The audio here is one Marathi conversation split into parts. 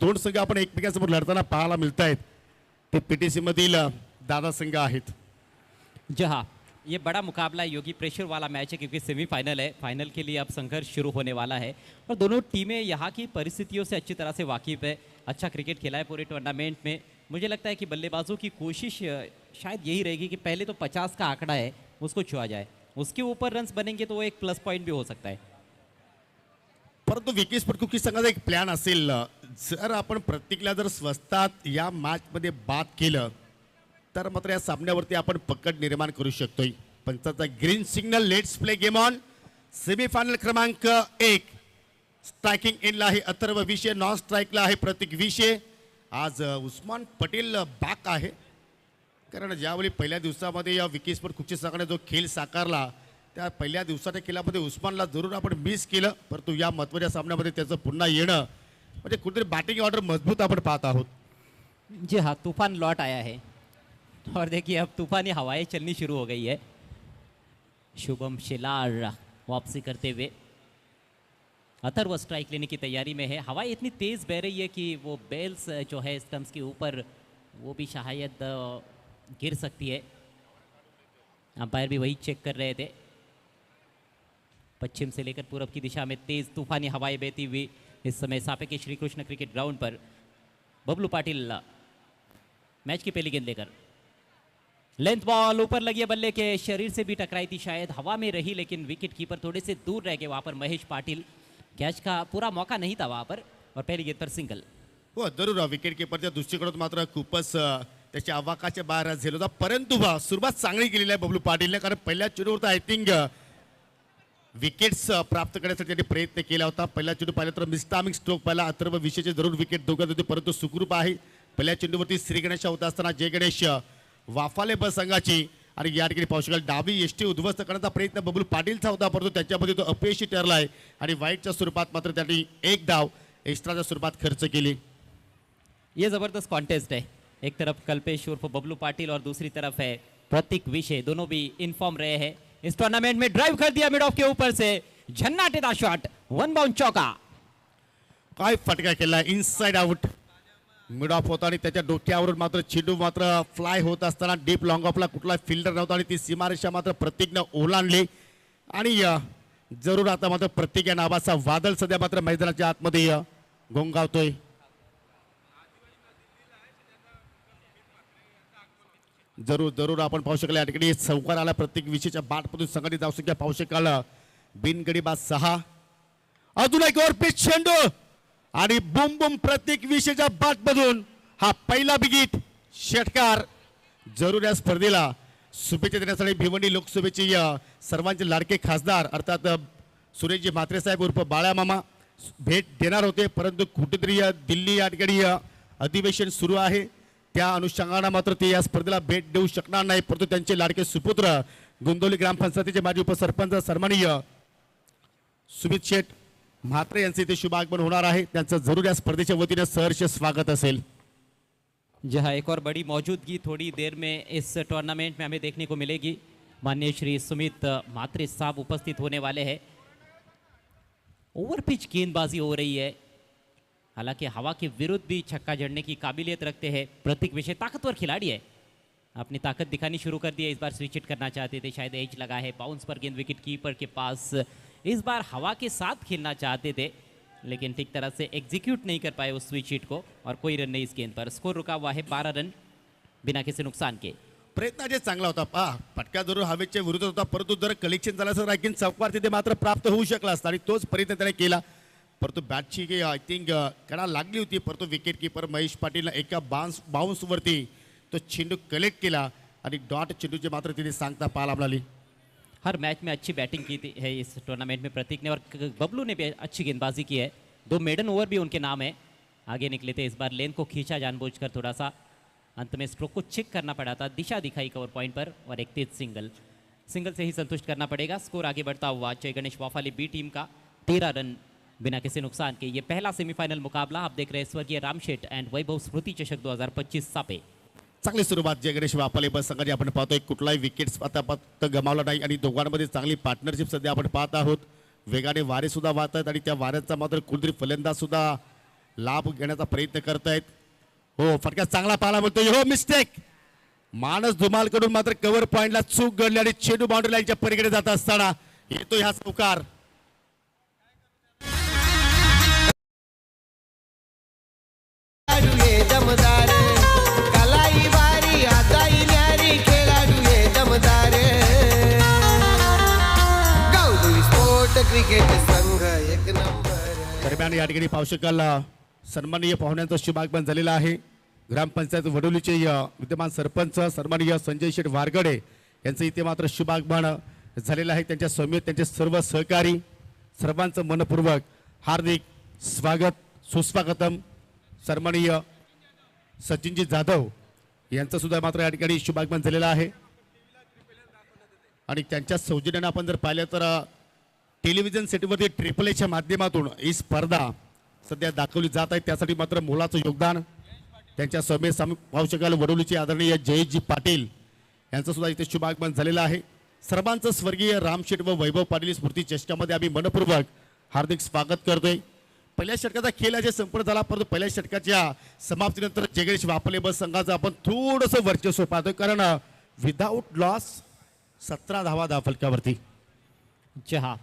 दोन संघ आपण एकमेकांसमोर लढताना पाहायला मिळत आहेत ते पीटीसी मधील दादा संघ आहेत. जी हाँ, ये बड़ा मुकाबला है योगी, प्रेशर वाला मैच है क्योंकि सेमीफाइनल है. फाइनल के लिए अब संघर्ष शुरू होने वाला है और दोनों टीमें यहाँ की परिस्थितियों से अच्छी तरह से वाकिफ़ है. अच्छा क्रिकेट खेला है पूरे टूर्नामेंट में. मुझे लगता है कि बल्लेबाजों की कोशिश शायद यही रहेगी कि पहले तो 50 का आंकड़ा है उसको छुआ जाए, उसके ऊपर रन्स बनेंगे तो वो एक प्लस पॉइंट भी हो सकता है. परंतु विकेट कुकी संघाचा एक प्लॅन असेल, जर आपण प्रत्येकला जर स्वस्तात या मॅचमध्ये बाद केलं तर मात्र या सामन्यावरती आपण पकड निर्माण करू शकतोय. पंचाचा green signal. Let's play game on. Semifinal क्रमांक 1. स्ट्रायकिंग एंडला आहे अथर्व विषय, नॉन स्ट्राईकला आहे प्रतीक विषय. आज उस्मान पटेल बॅक आहे, कारण ज्यावेळी पहिल्या दिवसामध्ये या विकेट कुकची संघाने जो खेळ साकारला त्या पहिल्या दिवसाच्या खेळामध्ये उस्मानला जरूर आपण मिस केलं, परंतु या महत्त्वाच्या सामन्यामध्ये त्याचं पुन्हा येणं म्हणजे कुठेतरी बॅटिंग ऑर्डर मजबूत आपण पाहत आहोत. जी हाँ, तूफान लौट आया है और देखिए अब तूफानी हवाएं चलनी शुरू हो गई है. शुभम शिलार वापसी करते हुए, अथर्व स्ट्राइक लेने की तैयारी में है. हवाएं इतनी तेज़ बह रही है कि वो बेल्स जो है स्टम्प्स के ऊपर वो भी शायद गिर सकती है. अंपायर भी वही चेक कर रहे थे. पश्चिम से लेकर पूरब की दिशा में तेज़ तूफानी हवाएं बहती हुई इस समय सापे के श्री कृष्ण क्रिकेट ग्राउंड पर. बबलू पाटिल मैच की पहली गेंद लेकर, लेंथ बॉल ऊपर लगी है, बल्ले के शरीर से भी टकराई थी, शायद हवा में रही लेकिन विकेट कीपर थोड़े से दूर रह गए वहां पर. महेश पाटिल, कैच का पूरा मौका नहीं था वहां पर और पहली गेंद पर सिंगल. हो जरूर विकेट कीपरच्या दृष्टिकोनात मात्र खूपच त्याच्या आवाकाच्या बाहेर झेल होता, परंतु सुरुवात चांगली केलेली आहे बबलू पाटीलने, कारण पहिल्या चेंडूवर आय थिंक विकेट्स प्राप्त करण्यासाठी त्यांनी प्रयत्न केला होता. पहिल्या चेंडू पाहिला तर मिस्टामिक स्ट्रोक पाहिला, अथर्व विषयचे जरूर विकेट दोघात होते, परंतु सुखरूप आहे. पहिल्या चेंडूवरती श्री गणेश होत असताना जय गणेश वाफाले ब संघाची आणि या ठिकाणी पाहू शकाल डावी यष्टी उद्ध्वस्त करण्याचा प्रयत्न बबलू पाटीलचा होता, परंतु त्याच्यामध्ये तो अपयशी ठरला आहे आणि वाईटच्या स्वरूपात मात्र त्यांनी एक धाव एक्स्ट्राच्या स्वरूपात खर्च केली. ये ज़बरदस्त कॉन्टेस्ट है. एक तरफ कल्पेश उर्फ बबलू पाटिल और दूसरी तरफ है प्रतीक विषय. दोनों भी इनफॉर्म रहे हैं इस टूर्नामेंट में. ड्राइव कर दिया मिड ऑफ के ऊपर से, झन्नाटेदार शॉट, वन बाउंड चौका. काय फटका केला, इनसाइड आउट. मिड ऑफ होता आणि त्याच्या डोक्यावरून मात्र चेंडू मात्र फ्लाय होत असताना डीप लॉंग ऑफला कुठला फिल्डर नव्हता आणि ती सीमारेषा मात्र प्रत्येकनं ओलांडली. आणि जरूर आता मात्र प्रत्येक या नावाचा वादळ सध्या मात्र मैदानाच्या आतमध्ये घोंगावतोय. जरूर जरूर आपण पाहू शकले या ठिकाणी चौकार आला प्रत्येक विषयाच्या बाटमधून संघटित धाव संख्या पाहू शकाल. बिनगडी बाद 6. अजून एक ओव्हर पिच चेंडू आणि बुम बुम प्रत्येक विषयाच्या बाटमधून हा पहिला विकेट. षटकार. जरूर या स्पर्धेला शुभेच्छा देण्यासाठी भिवंडी लोकसभेचे सर्वांचे लाडके खासदार अर्थात सुरेशजी म्हात्रे साहेब उर्फ बाळा मामा भेट देणार होते, परंतु कुठेतरी दिल्ली या ठिकाणी अधिवेशन सुरू आहे, त्या अनुषंगाने मात्र ते या स्पर्धेला भेट देऊ शकणार नाही. परंतु त्यांचे लाडके सुपुत्र गुंदोली ग्रामपंचायतीचे माजी उपसरपंच सन्माननीय सुमित शेठ म्हात्रे यांचे इथे शुभ आगमन होणार आहे. त्यांचं जरूर या स्पर्धेच्या वतीने सहर्ष स्वागत असेल. जहां एक और बड़ी मौजूदगी थोड़ी देर में इस टूर्नामेंट में हमें देखने को मिलेगी. माननीय श्री सुमित म्हात्रे साहब उपस्थित होने वाले हैं. ओवर पिच गेंदबाजी हो रही है, हालांकि हवा के विरुद्ध भी छक्का जड़ने की काबिलियत रखते हैं. प्रतीक विषय ताकतवर खिलाड़ी है, अपनी ताकत दिखानी शुरू कर दी है. इस बार स्विच हिट करना चाहते थे, शायद एज लगा है. बाउंस पर गेंद विकेट कीपर के पास. इस बार हवा के साथ खेलना चाहते थे लेकिन ठीक तरह से एग्जीक्यूट नहीं कर पाए उस स्विच हिट को और कोई रन नहीं इस गेंद पर. स्कोर रुका हुआ है 12 रन बिना किसी नुकसान के. प्रयत्न जे चांगला होता फटका जरूर हवेच्या विरुद्ध होता, परंतु जर कलेक्शन झालं असं राखीन चौकार तिथे मात्र प्राप्त होऊ शकला असता आणि तोच प्रयत्न त्याने केला. परंतु बॅटची आय थिंक कडा लागली होती, परंतु विकेट कीपर महेश पाटीलला एका बाउन्सवरती तो चेंडू कलेक्ट केला आणि डॉट चेंडूचे मात्र तिथे सांगता पाहायला मिळाली. हर मैच में अच्छी बैटिंग की है इस टूर्नामेंट में प्रतीक ने और बबलू ने भी अच्छी गेंदबाजी की है. 2 मेडन ओवर भी उनके नाम है. आगे निकले थे, इस बार लेन को खींचा जानबूझकर, थोड़ा सा अंत में स्ट्रोक को चेक करना पड़ा था. दिशा दिखाई कवर पॉइंट पर और एक तेज सिंगल से ही संतुष्ट करना पड़ेगा. स्कोर आगे बढ़ता हुआ जय गणेश वाफाली बी टीम का 13 रन बिना किसी नुकसान के. ये पहला सेमीफाइनल मुकाबला आप देख रहे हैं स्वर्गीय रामशेठ एंड वैभव स्मृति चषक 2025 सापे. चांगली सुरुवात जय गणेश वापाले बस संघाची आपण पाहतोय, कुठलाही विकेट्स आता गमावला नाही आणि दोघांमध्ये चांगली पार्टनरशिप सध्या आपण पाहत आहोत. वेगाने वारे सुद्धा वाहत आहेत आणि त्या वाऱ्यांचा मात्र कुठेतरी फलंदाज सुद्धा लाभ घेण्याचा प्रयत्न करतायत. हो फटका चांगला पाहायला मिळतोय. हो मिस्टेक मानस धुमाल कडून मात्र कव्हर पॉइंटला चूक घडली आणि चेंडू बाउंड्री लाईनच्या पलीकडे जात असताना येतो ह्या चौकार. दमदार कलाई वारी आजाई न्यारी खेळाडू ये दमदार गावदेवी स्पोर्ट क्रिकेट संघ एक नंबर. दरम्यान या ठिकाणी पाहू शकाल सन्माननीय पाहुण्यांचा शुभागमन झालेला आहे. ग्रामपंचायत वडोलीचे विद्यमान सरपंच सन्माननीय संजय शेठ वारगडे यांचं इथे मात्र शुभागमन झालेलं आहे. त्यांच्या समेत त्यांचे सर्व सहकारी सर्वांचं मनपूर्वक हार्दिक स्वागत सुस्वागतम. सन्माननीय सचिनजी जाधव यांचं सुद्धा मात्र या ठिकाणी शुभागमन झालेलं आहे. आणि त्यांच्या सौजन्यानं आपण जर पाहिलं तर टेलिव्हिजन सेटवरती ट्रिपल एच्या माध्यमातून ही स्पर्धा सध्या दाखवली जात आहे. त्यासाठी मात्र मोलाचं योगदान त्यांच्या समेत पाहू शकाल वडोलीचे आदरणीय जयजी पाटील यांचं सुद्धा इथे शुभागमन झालेलं आहे. सर्वांचं स्वर्गीय रामशेठ व वैभव पाटील स्मृती चषकामध्ये आम्ही मनपूर्वक हार्दिक स्वागत करतोय. पहिल्या षटकाचा खेळ जे संपूर्ण झाला परंतु पहिल्या षटकाच्या समाप्तीनंतर जगदीश वापले बस संघाचं आपण थोडंसं वर्चस्व पाहतोय. कारण विदाउट लॉस 17 धावा फलकावरती. जी हाँ,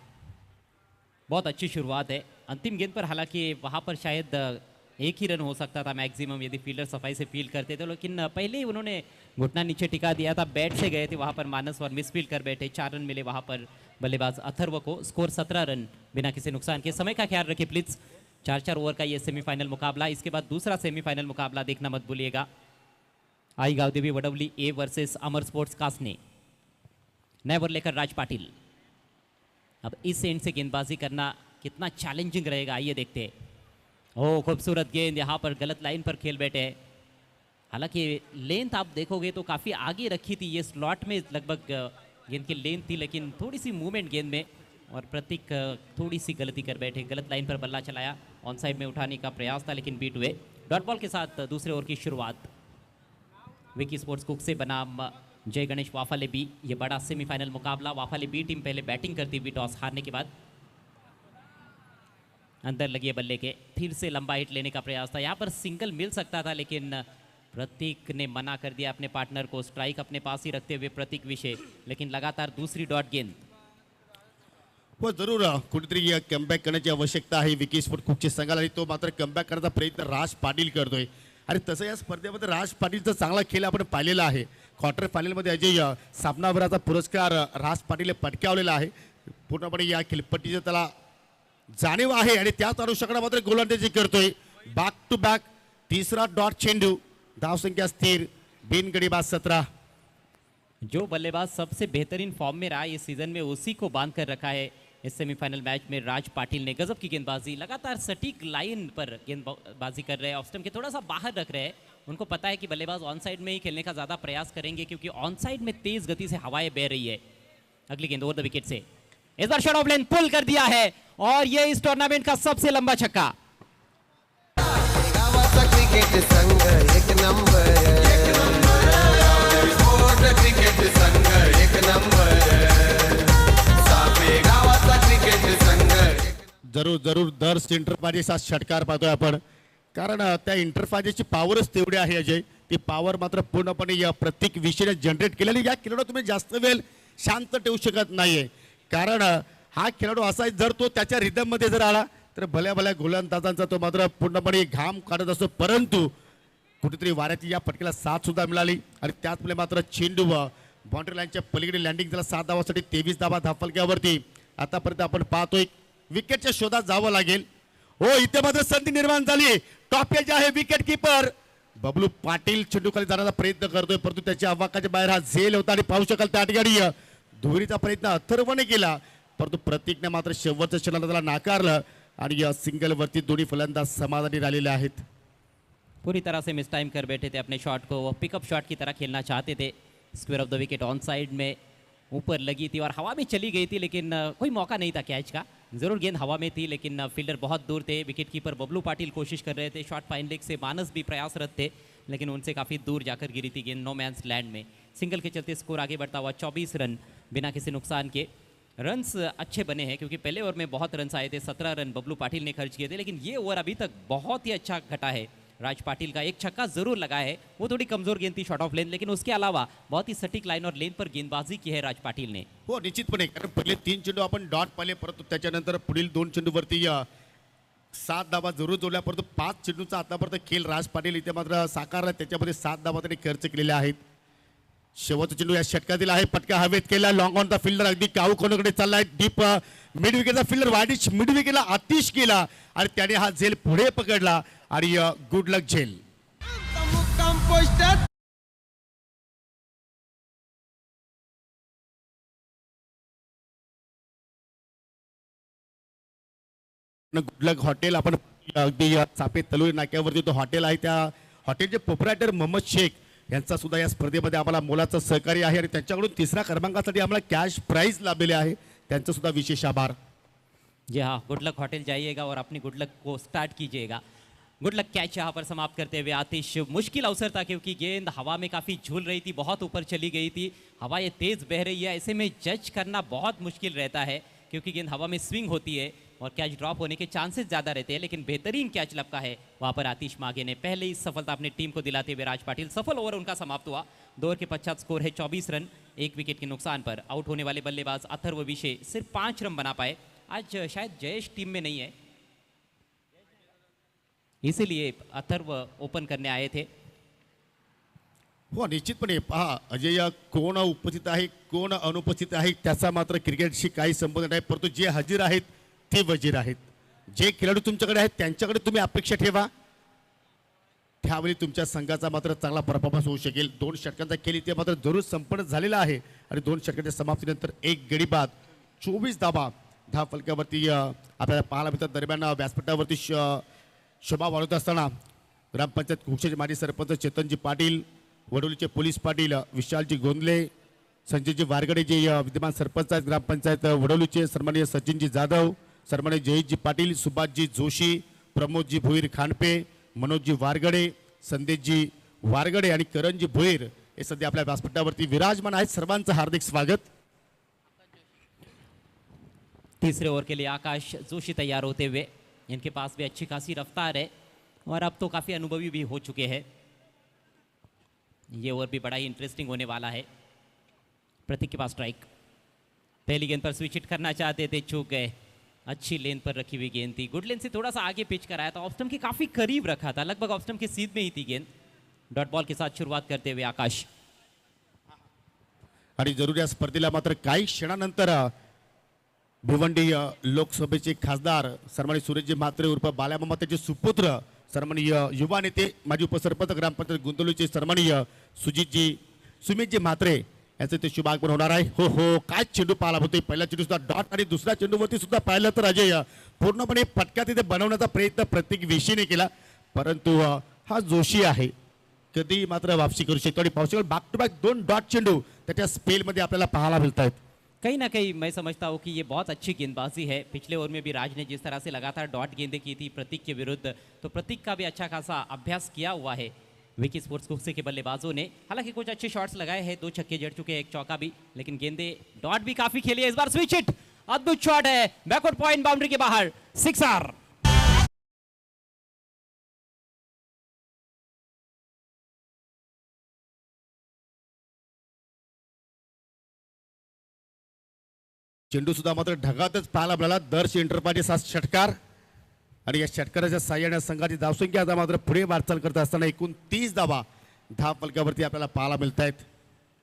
बहुत अच्छी शुरुआत है. अंतिम गेंद पर हालांकि वहाँ पर शायद एक ही रन हो सकता था मैक्सिमम यदि फील्डर सफाई से फील्ड करते थे, लेकिन पहले ही उन्होंने घुटना नीचे टिका दिया था. बैट से गए थे वहाँ पर मानस और मिसफील्ड कर बैठे. 4 रन मिले वहाँ पर बल्लेबाज अथर्व को. स्कोर 17 रन बिना किसी नुकसान के. समय का ख्याल रखिए प्लीज. 4-4 ओवर का ये सेमीफाइनल मुकाबला. इसके बाद दूसरा सेमीफाइनल मुकाबला देखना मत भूलिएगा. आई Gavdevi Vadavali A versus Amar sports Kasne. नए ओवर लेकर राज पाटिल. अब इस एंड से गेंदबाजी करना कितना चैलेंजिंग रहेगा आइए देखते हैं. ओह खूबसूरत गेंद यहाँ पर गलत लाइन पर खेल बैठे हैं. हालांकि लेंथ आप देखोगे तो काफ़ी आगे रखी थी. ये स्लॉट में लगभग गेंद की लेंथ थी, लेकिन थोड़ी सी मूवमेंट गेंद में और प्रतीक थोड़ी सी गलती कर बैठे. गलत लाइन पर बल्ला चलाया. ऑन साइड में उठाने का प्रयास था लेकिन बीट हुए. डॉट बॉल के साथ दूसरे ओवर की शुरुआत. विकी स्पोर्ट्स कुक से बनाम जय गणेश वाफाले बी. ये बड़ा सेमीफाइनल मुकाबला. वाफाले बी टीम पहले बैटिंग करती हुई टॉस हारने के बाद अंदर लगी बल्ले के फिर से लंबा हिट लेने का प्रयास था. यहाँ पर सिंगल मिल सकता था लेकिन प्रतीक ने मना कर दिया अपने पार्टनर को. स्ट्राइक अपने पास ही रखते हुए प्रतीक विषय, लेकिन लगातार दूसरी डॉट गेंद. हो जरूर कुठेतरी कमबॅक करण्याची आवश्यकता आहे विकी स्पोर्ट कुकच्या संघाला आणि तो मात्र कमबॅक करण्याचा प्रयत्न राज पाटील करतोय. आणि तसं या स्पर्धेमध्ये राज पाटीलचा चांगला खेळ आपण पाहिलेला आहे. क्वार्टर फायनलमध्ये अजय सामनावीराचा पुरस्कार राज पाटील पटकावलेला आहे. पूर्णपणे या खेळपट्टीचं त्याला जाणीव आहे आणि त्याच अनुषंगाने मात्र गोलंदाजी करतोय. बॅक टू बॅक तीसरा डॉट चेंडू. धावसंख्या स्थिर. बिनगडी बाद 17. जो बल्लेबाज सबसे बेहतरीन फॉर्म में रहा इस सीजन में उसी को बांध कर रखा है इस सेमीफाइनल मैच में राज पाटिल ने. गजब की गेंदबाजी. लगातार सटीक लाइन पर गेंदबाजी कर रहे हैं. ऑफ स्टंप के थोड़ा सा बाहर रख रहे हैं. उनको पता है कि बल्लेबाज ऑन साइड में ही खेलने का ज़्यादा प्रयास करेंगे क्योंकि ऑन साइड में तेज गति से हवाएं बह रही है. अगली गेंद ओवर द विकेट से. इस बार शॉट ऑफ लेन पुल कर दिया है और ये इस टूर्नामेंट का सबसे लंबा छक्का. गावाचा क्रिकेट संघ एक नंबर. स्पोर्ट क्रिकेट संघ एक नंबर. सापे गावाचा क्रिकेट संघ. जरूर जरूर दर इंटरफाजेस हा षटकार पाहतोय आपण. कारण त्या इंटरफाजेसची पॉवरच तेवढी आहे अजय. ती पॉवर मात्र पूर्णपणे या प्रत्येक विषयाने जनरेट केलेली. या खेळाडू तुम्ही जास्त वेळ शांत ठेवू शकत नाहीये. कारण हा खेळाडू असा आहे जर तो त्याच्या रिदममध्ये जर आला तर भल्या भल्या गोलंदाजांचा तो मात्र पूर्णपणे घाम काढत असतो. परंतु कुठेतरी वाऱ्याची या फटकेला साथ सुद्धा मिळाली आणि त्याचमुळे मात्र चेंडू बाउंड्री लाईनच्या पलीकडे लँडिंग झाला. 7 धावासाठी 23 धावा धावफलक्यावरती. आतापर्यंत आपण पाहतोय विकेटच्या शोधात जावं लागेल. हो इथे मात्र संधी निर्माण झाली. टॉप एज आहे विकेट किपर बबलू पाटील चेंडू खाली जाण्याचा प्रयत्न करतोय परंतु त्याच्या अवाकाच्या बाहेर हा झेल होता. आणि पाहू शकाल त्या ठिकाणी दुहेरीचा प्रयत्न अथर्वने केला परंतु प्रतीकने मात्र शेवटच्या क्षणाला त्याला नाकारलं आणि या सिंगल वरती दोन्ही फलंदाज समाधानी राहिलेले आहेत. पूरी तरह से मिस टाइम कर बैठे थे अपने शॉट को. वो पिकअप शॉट की तरह खेलना चाहते थे. Square of the wicket on side में ऊपर लगी थी और हवा में चली गई थी लेकिन कोई मौका नहीं था कैच का. ज़रूर गेंद हवा में थी लेकिन फील्डर बहुत दूर थे. विकेट कीपर बबलू पाटिल कोशिश कर रहे थे. शॉट फाइन लेग से मानस भी प्रयासरत थे लेकिन उनसे काफ़ी दूर जाकर गिरी थी गेंद नो मैंस लैंड में. सिंगल के चलते स्कोर आगे बढ़ता हुआ 24 रन बिना किसी नुकसान के. रन्स अच्छे बने हैं क्योंकि पहले ओवर में बहुत रन्स आए थे, 17 रन बबलू पाटिल ने खर्च किए थे, लेकिन ये ओवर अभी तक बहुत ही अच्छा घटा है। राज पाटिल का एक छक्का जरूर लगा है, वो थोड़ी कमजोर गेंद थी शॉर्ट ऑफ लेन, लेकिन उसके अलावा बहुत ही सटीक लाइन और लेन पर गेंदबाजी की है राज पाटिल ने। हो निश्चितपणे, कारण पहिले 3 चेंडू आपण डॉट पाहिले, परंतु त्याच्यानंतर पुढील 2 चेंडूवरती 7 धावा जरूर जोडल्या, परंतु 5 चेंडूचा आतापर्यंत खेळ राज पाटील इथे मात्र साकारला, त्याच्यामध्ये 7 धावा त्यांनी खर्च केलेल्या आहेत. शेवटचा चेंडू या षटकातील आहे, पटका हवेत केला, लॉंग ऑन द फिल्डर अगदी काऊ कोणाकडे चाललाय, डीप मिड विकेटचा फिल्डर वाईडिश मिड विकेटला आतिश केला आणि त्याने हा झेल पुढे पकडला आणि गुड लक झेल. मुक्काम पोस्टर गुडलक हॉटेल आपण अगदी चापे तलोरी नाक्यावरती तो हॉटेल आहे, त्या हॉटेलचे प्रोप्रायटर मोहम्मद शेख यांचा सुद्धा या स्पर्धेमध्ये आम्हाला मोलाचं सहकार्य आहे आणि त्यांच्याकडून 3रा क्रमांकासाठी आम्हाला कॅश प्राइज लाभलेले आहे, त्यांचं सुद्धा विशेष आभार. जी हाँ, गुड लक होटल जाइएगा और अपनी गुड लक को स्टार्ट कीजिएगा. गुड लक कैच यहाँ पर समाप्त करते हुए आतिश, मुश्किल अवसर था क्योंकि गेंद हवा में काफ़ी झूल रही थी, बहुत ऊपर चली गई थी, हवा ये तेज़ बह रही है, ऐसे में जज करना बहुत मुश्किल रहता है क्योंकि गेंद हवा में स्विंग होती है और कैच ड्रॉप होने के चांसेस ज़्यादा रहते हैं, लेकिन बेहतरीन कैच लपका है वहाँ पर आतिश मागे ने. पहले ही सफलता अपनी टीम को दिलाते हुए राज पाटिल, सफल ओवर उनका समाप्त हुआ. 2 ओवर के पश्चात स्कोर है 24 रन, 1 विकेट के नुकसान पर. आउट होने वाले बल्लेबाज अथर्व विशे सिर्फ 5 रन बना पाए. आज शायद जयेश टीम में नहीं है, इसीलिए अथर्व ओपन करने आए थे. हो निश्चितपणे, पहा अजय, कोण उपस्थित आहे कोण अनुपस्थित आहे त्याचा मात्र क्रिकेटशी काही संबंध नाही, परंतु जे हजीर आहेत ते वजीर आहेत. जे खेळाडू तुमच्याकडे आहेत त्यांच्याकडे तुम्ही अपेक्षा ठेवा, त्यावेळी तुमच्या संघाचा मात्र चांगला परफॉर्मन्स होऊ शकेल. 2 षटकांचा खेळ इथे मात्र जरूर संपन्न झालेला आहे आणि 2 षटकांच्या समाप्तीनंतर 1 गडी बाद 24 धावा धाव फलकावरती आपल्याला पाहायला मिळतात. दरम्यान व्यासपीठावरती शोभा वाढवत असताना ग्रामपंचायत कुक्षाचे माजी सरपंच चेतनजी पाटील, वडोलीचे पोलीस पाटील विशालजी गोंदले, संजयजी वारगडे जे विद्यमान सरपंच आहेत ग्रामपंचायत वडोलीचे, सन्माननीय सचिनजी जाधव, सन्माननीय जयेशजी पाटील, सुभाषजी जोशी, प्रमोदजी भोईर खांडपे, मनोजजी वारगडे, संदेशजी वारगडे आणि करणजी भोईर हे सध्या आपल्या व्यासपीठावरती विराजमान आहेत. सर्वांचं हार्दिक स्वागत. तीसरे ओवर के लिए आकाश जोशी तैयार होते हुए, इनके पास भी अच्छी खासी रफ्तार है और अब तो काफ़ी अनुभवी भी हो चुके हैं. ये ओवर भी बड़ा ही इंटरेस्टिंग होने वाला है. प्रतीक के पास स्ट्राइक, पहली गेंद पर स्विच हिट करना चाहते थे, चूक गए. अच्छी लेन पर रखी हुई गेंद थी, गुड लेन से थोड़ा सा आगे पिच कराया था, ऑफ स्टंप के काफ़ी करीब रखा था, लगभग ऑफ स्टंप के सीध में ही थी गेंद. डॉट बॉल के साथ शुरुआत करते हुए आकाश, आणि जरूर या स्पर्धेला मात्र काही क्षणानंतर भिवंडी लोकसभेचे खासदार सन्माननीय सुरेशजी म्हात्रे उर्फ बाल्यामामा, त्याचे सुपुत्र सन्माननीय युवा नेते माजी उपसरपंच ग्रामपंचायत गुंतवणूकचे सन्माननीय सुमितजी म्हात्रे यांचे ते शुभागमन होणार आहे. हो हो, काय चेंडू पाहायला होते. पहिला चेंडू सुद्धा डॉट आणि दुसऱ्या चेंडूवरती सुद्धा पाहिलं तर अजय पूर्णपणे फटका तिथे बनवण्याचा प्रयत्न प्रत्येक विषयीने केला, परंतु हा जोशी आहे कधी मात्र वापसी करू शकतो आणि पावसाळ्यात बॅक टू बॅक 2 डॉट चेंडू त्याच्या स्पेलमध्ये आपल्याला पाहायला मिळत आहेत. कहीं ना कहीं मैं समझता हूँ कि ये बहुत अच्छी गेंदबाजी है. पिछले ओवर में भी राज ने जिस तरह से लगातार डॉट गेंदें की थी प्रतीक के विरुद्ध, तो प्रतीक का भी अच्छा खासा अभ्यास किया हुआ है विकी स्पोर्ट्स कुक्से के बल्लेबाजों ने. हालांकि कुछ अच्छे शॉट्स लगाए हैं, 2 छक्के जड़ चुके हैं, 1 चौका भी, लेकिन गेंदे डॉट भी काफी खेली है. इस बार स्विच हिट, अद्भुत शॉट है, बैकवर्ड पॉइंट बाउंड्री के बाहर, 6 चेंडू सुद्धा मात्र ढगातच पाहायला मिळाला. दर्श इंटरपार्टीस हा षटकार आणि या षटकाराच्या साह्याने संघाची धावसंख्या आता मात्र पुढे वाटचाल करत असताना एकूण 30 धावा धाव फलकावरती आपल्याला पाहायला मिळत आहेत.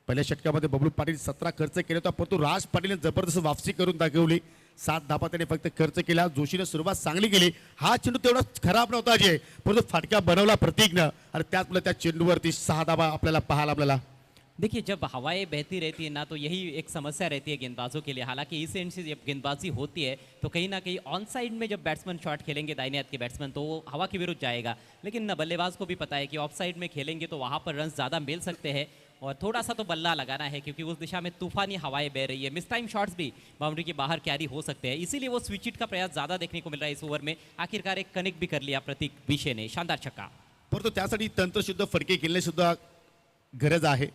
पहिल्या षटकामध्ये बबलू पाटील 17 खर्च केले होता, परंतु राज पाटीलने जबरदस्त वापसी करून दाखवली. 7 धावा त्याने फक्त खर्च केला. जोशीने सुरुवात चांगली केली. हा चेंडू तेवढा खराब नव्हता अजय, परंतु फाटका बनवला प्रतीकनं आणि त्याचमुळे त्या चेंडूवरती 6 धावा आपल्याला पाहायला मिळाला. देखिए, जब हवाएं बहती रहती है ना, तो यही एक समस्या रहती है गेंदबाजों के लिए. हालांकि इस एंड से जब गेंदबाजी होती है तो कहीं ना कहीं ऑन साइड में जब बैट्समैन शॉट खेलेंगे दाहिने हाथ के बैट्समैन, तो वो हवा के विरुद्ध जाएगा. लेकिन बल्लेबाज को भी पता है कि ऑफ साइड में खेलेंगे तो वहाँ पर रन ज़्यादा मिल सकते हैं और थोड़ा सा तो बल्ला लगाना है क्योंकि उस दिशा में तूफानी हवाएं बह रही है. मिस टाइम शॉट्स भी बाउंड्री के बाहर कैरी हो सकते हैं, इसीलिए वो स्विच हिट का प्रयास ज़्यादा देखने को मिल रहा है इस ओवर में. आखिरकार एक कनेक्ट भी कर लिया प्रतीक विशे ने, शानदार छक्का. परंतु त्यासाठी तंत्रशुद्ध फटके खेळणे सुद्धा गरज आहे.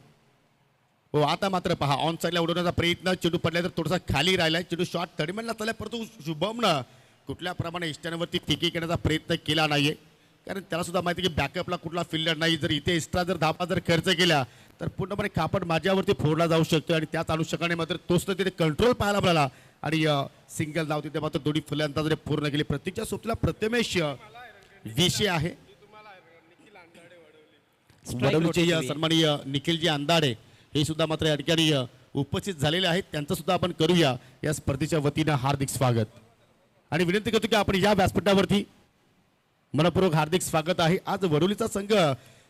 हो आता मात्र पहा ऑन साईडला उडवण्याचा प्रयत्न, चेंडू पडला तर थोडासा खाली राहिलाय, चेंडू शॉट तडमेनला चालला, परंतु शुभमनं कुठल्या प्रमाणे इष्टांवरती फिकी करण्याचा प्रयत्न केला नाहीये, कारण त्याला सुद्धा माहिती की बॅकअपला कुठला फिल्डर नाही. जर इथे एक्स्ट्रा जर धापा जर खर्च केला तर पूर्णपणे कापड माझ्यावरती फोडला जाऊ शकतो आणि त्याच अनुषंगाने मात्र तोच तर तिथे कंट्रोल पाहायला मिळाला आणि सिंगल धाव तिथे मात्र दोन्ही फलंदाजाने पूर्ण केली. प्रत्येकच्या सोबतीला प्रथमेश विषय आहे. वडवलीचे सन्माननीय निखिलजी अंदाडे हे सुद्धा मात्र या ठिकाणी उपस्थित झालेले आहेत, त्यांचं सुद्धा आपण करूया या स्पर्धेच्या वतीनं हार्दिक स्वागत आणि विनंती करतो की आपण या व्यासपीठावरती मनपूर्वक हार्दिक स्वागत आहे. आज वडोलीचा संघ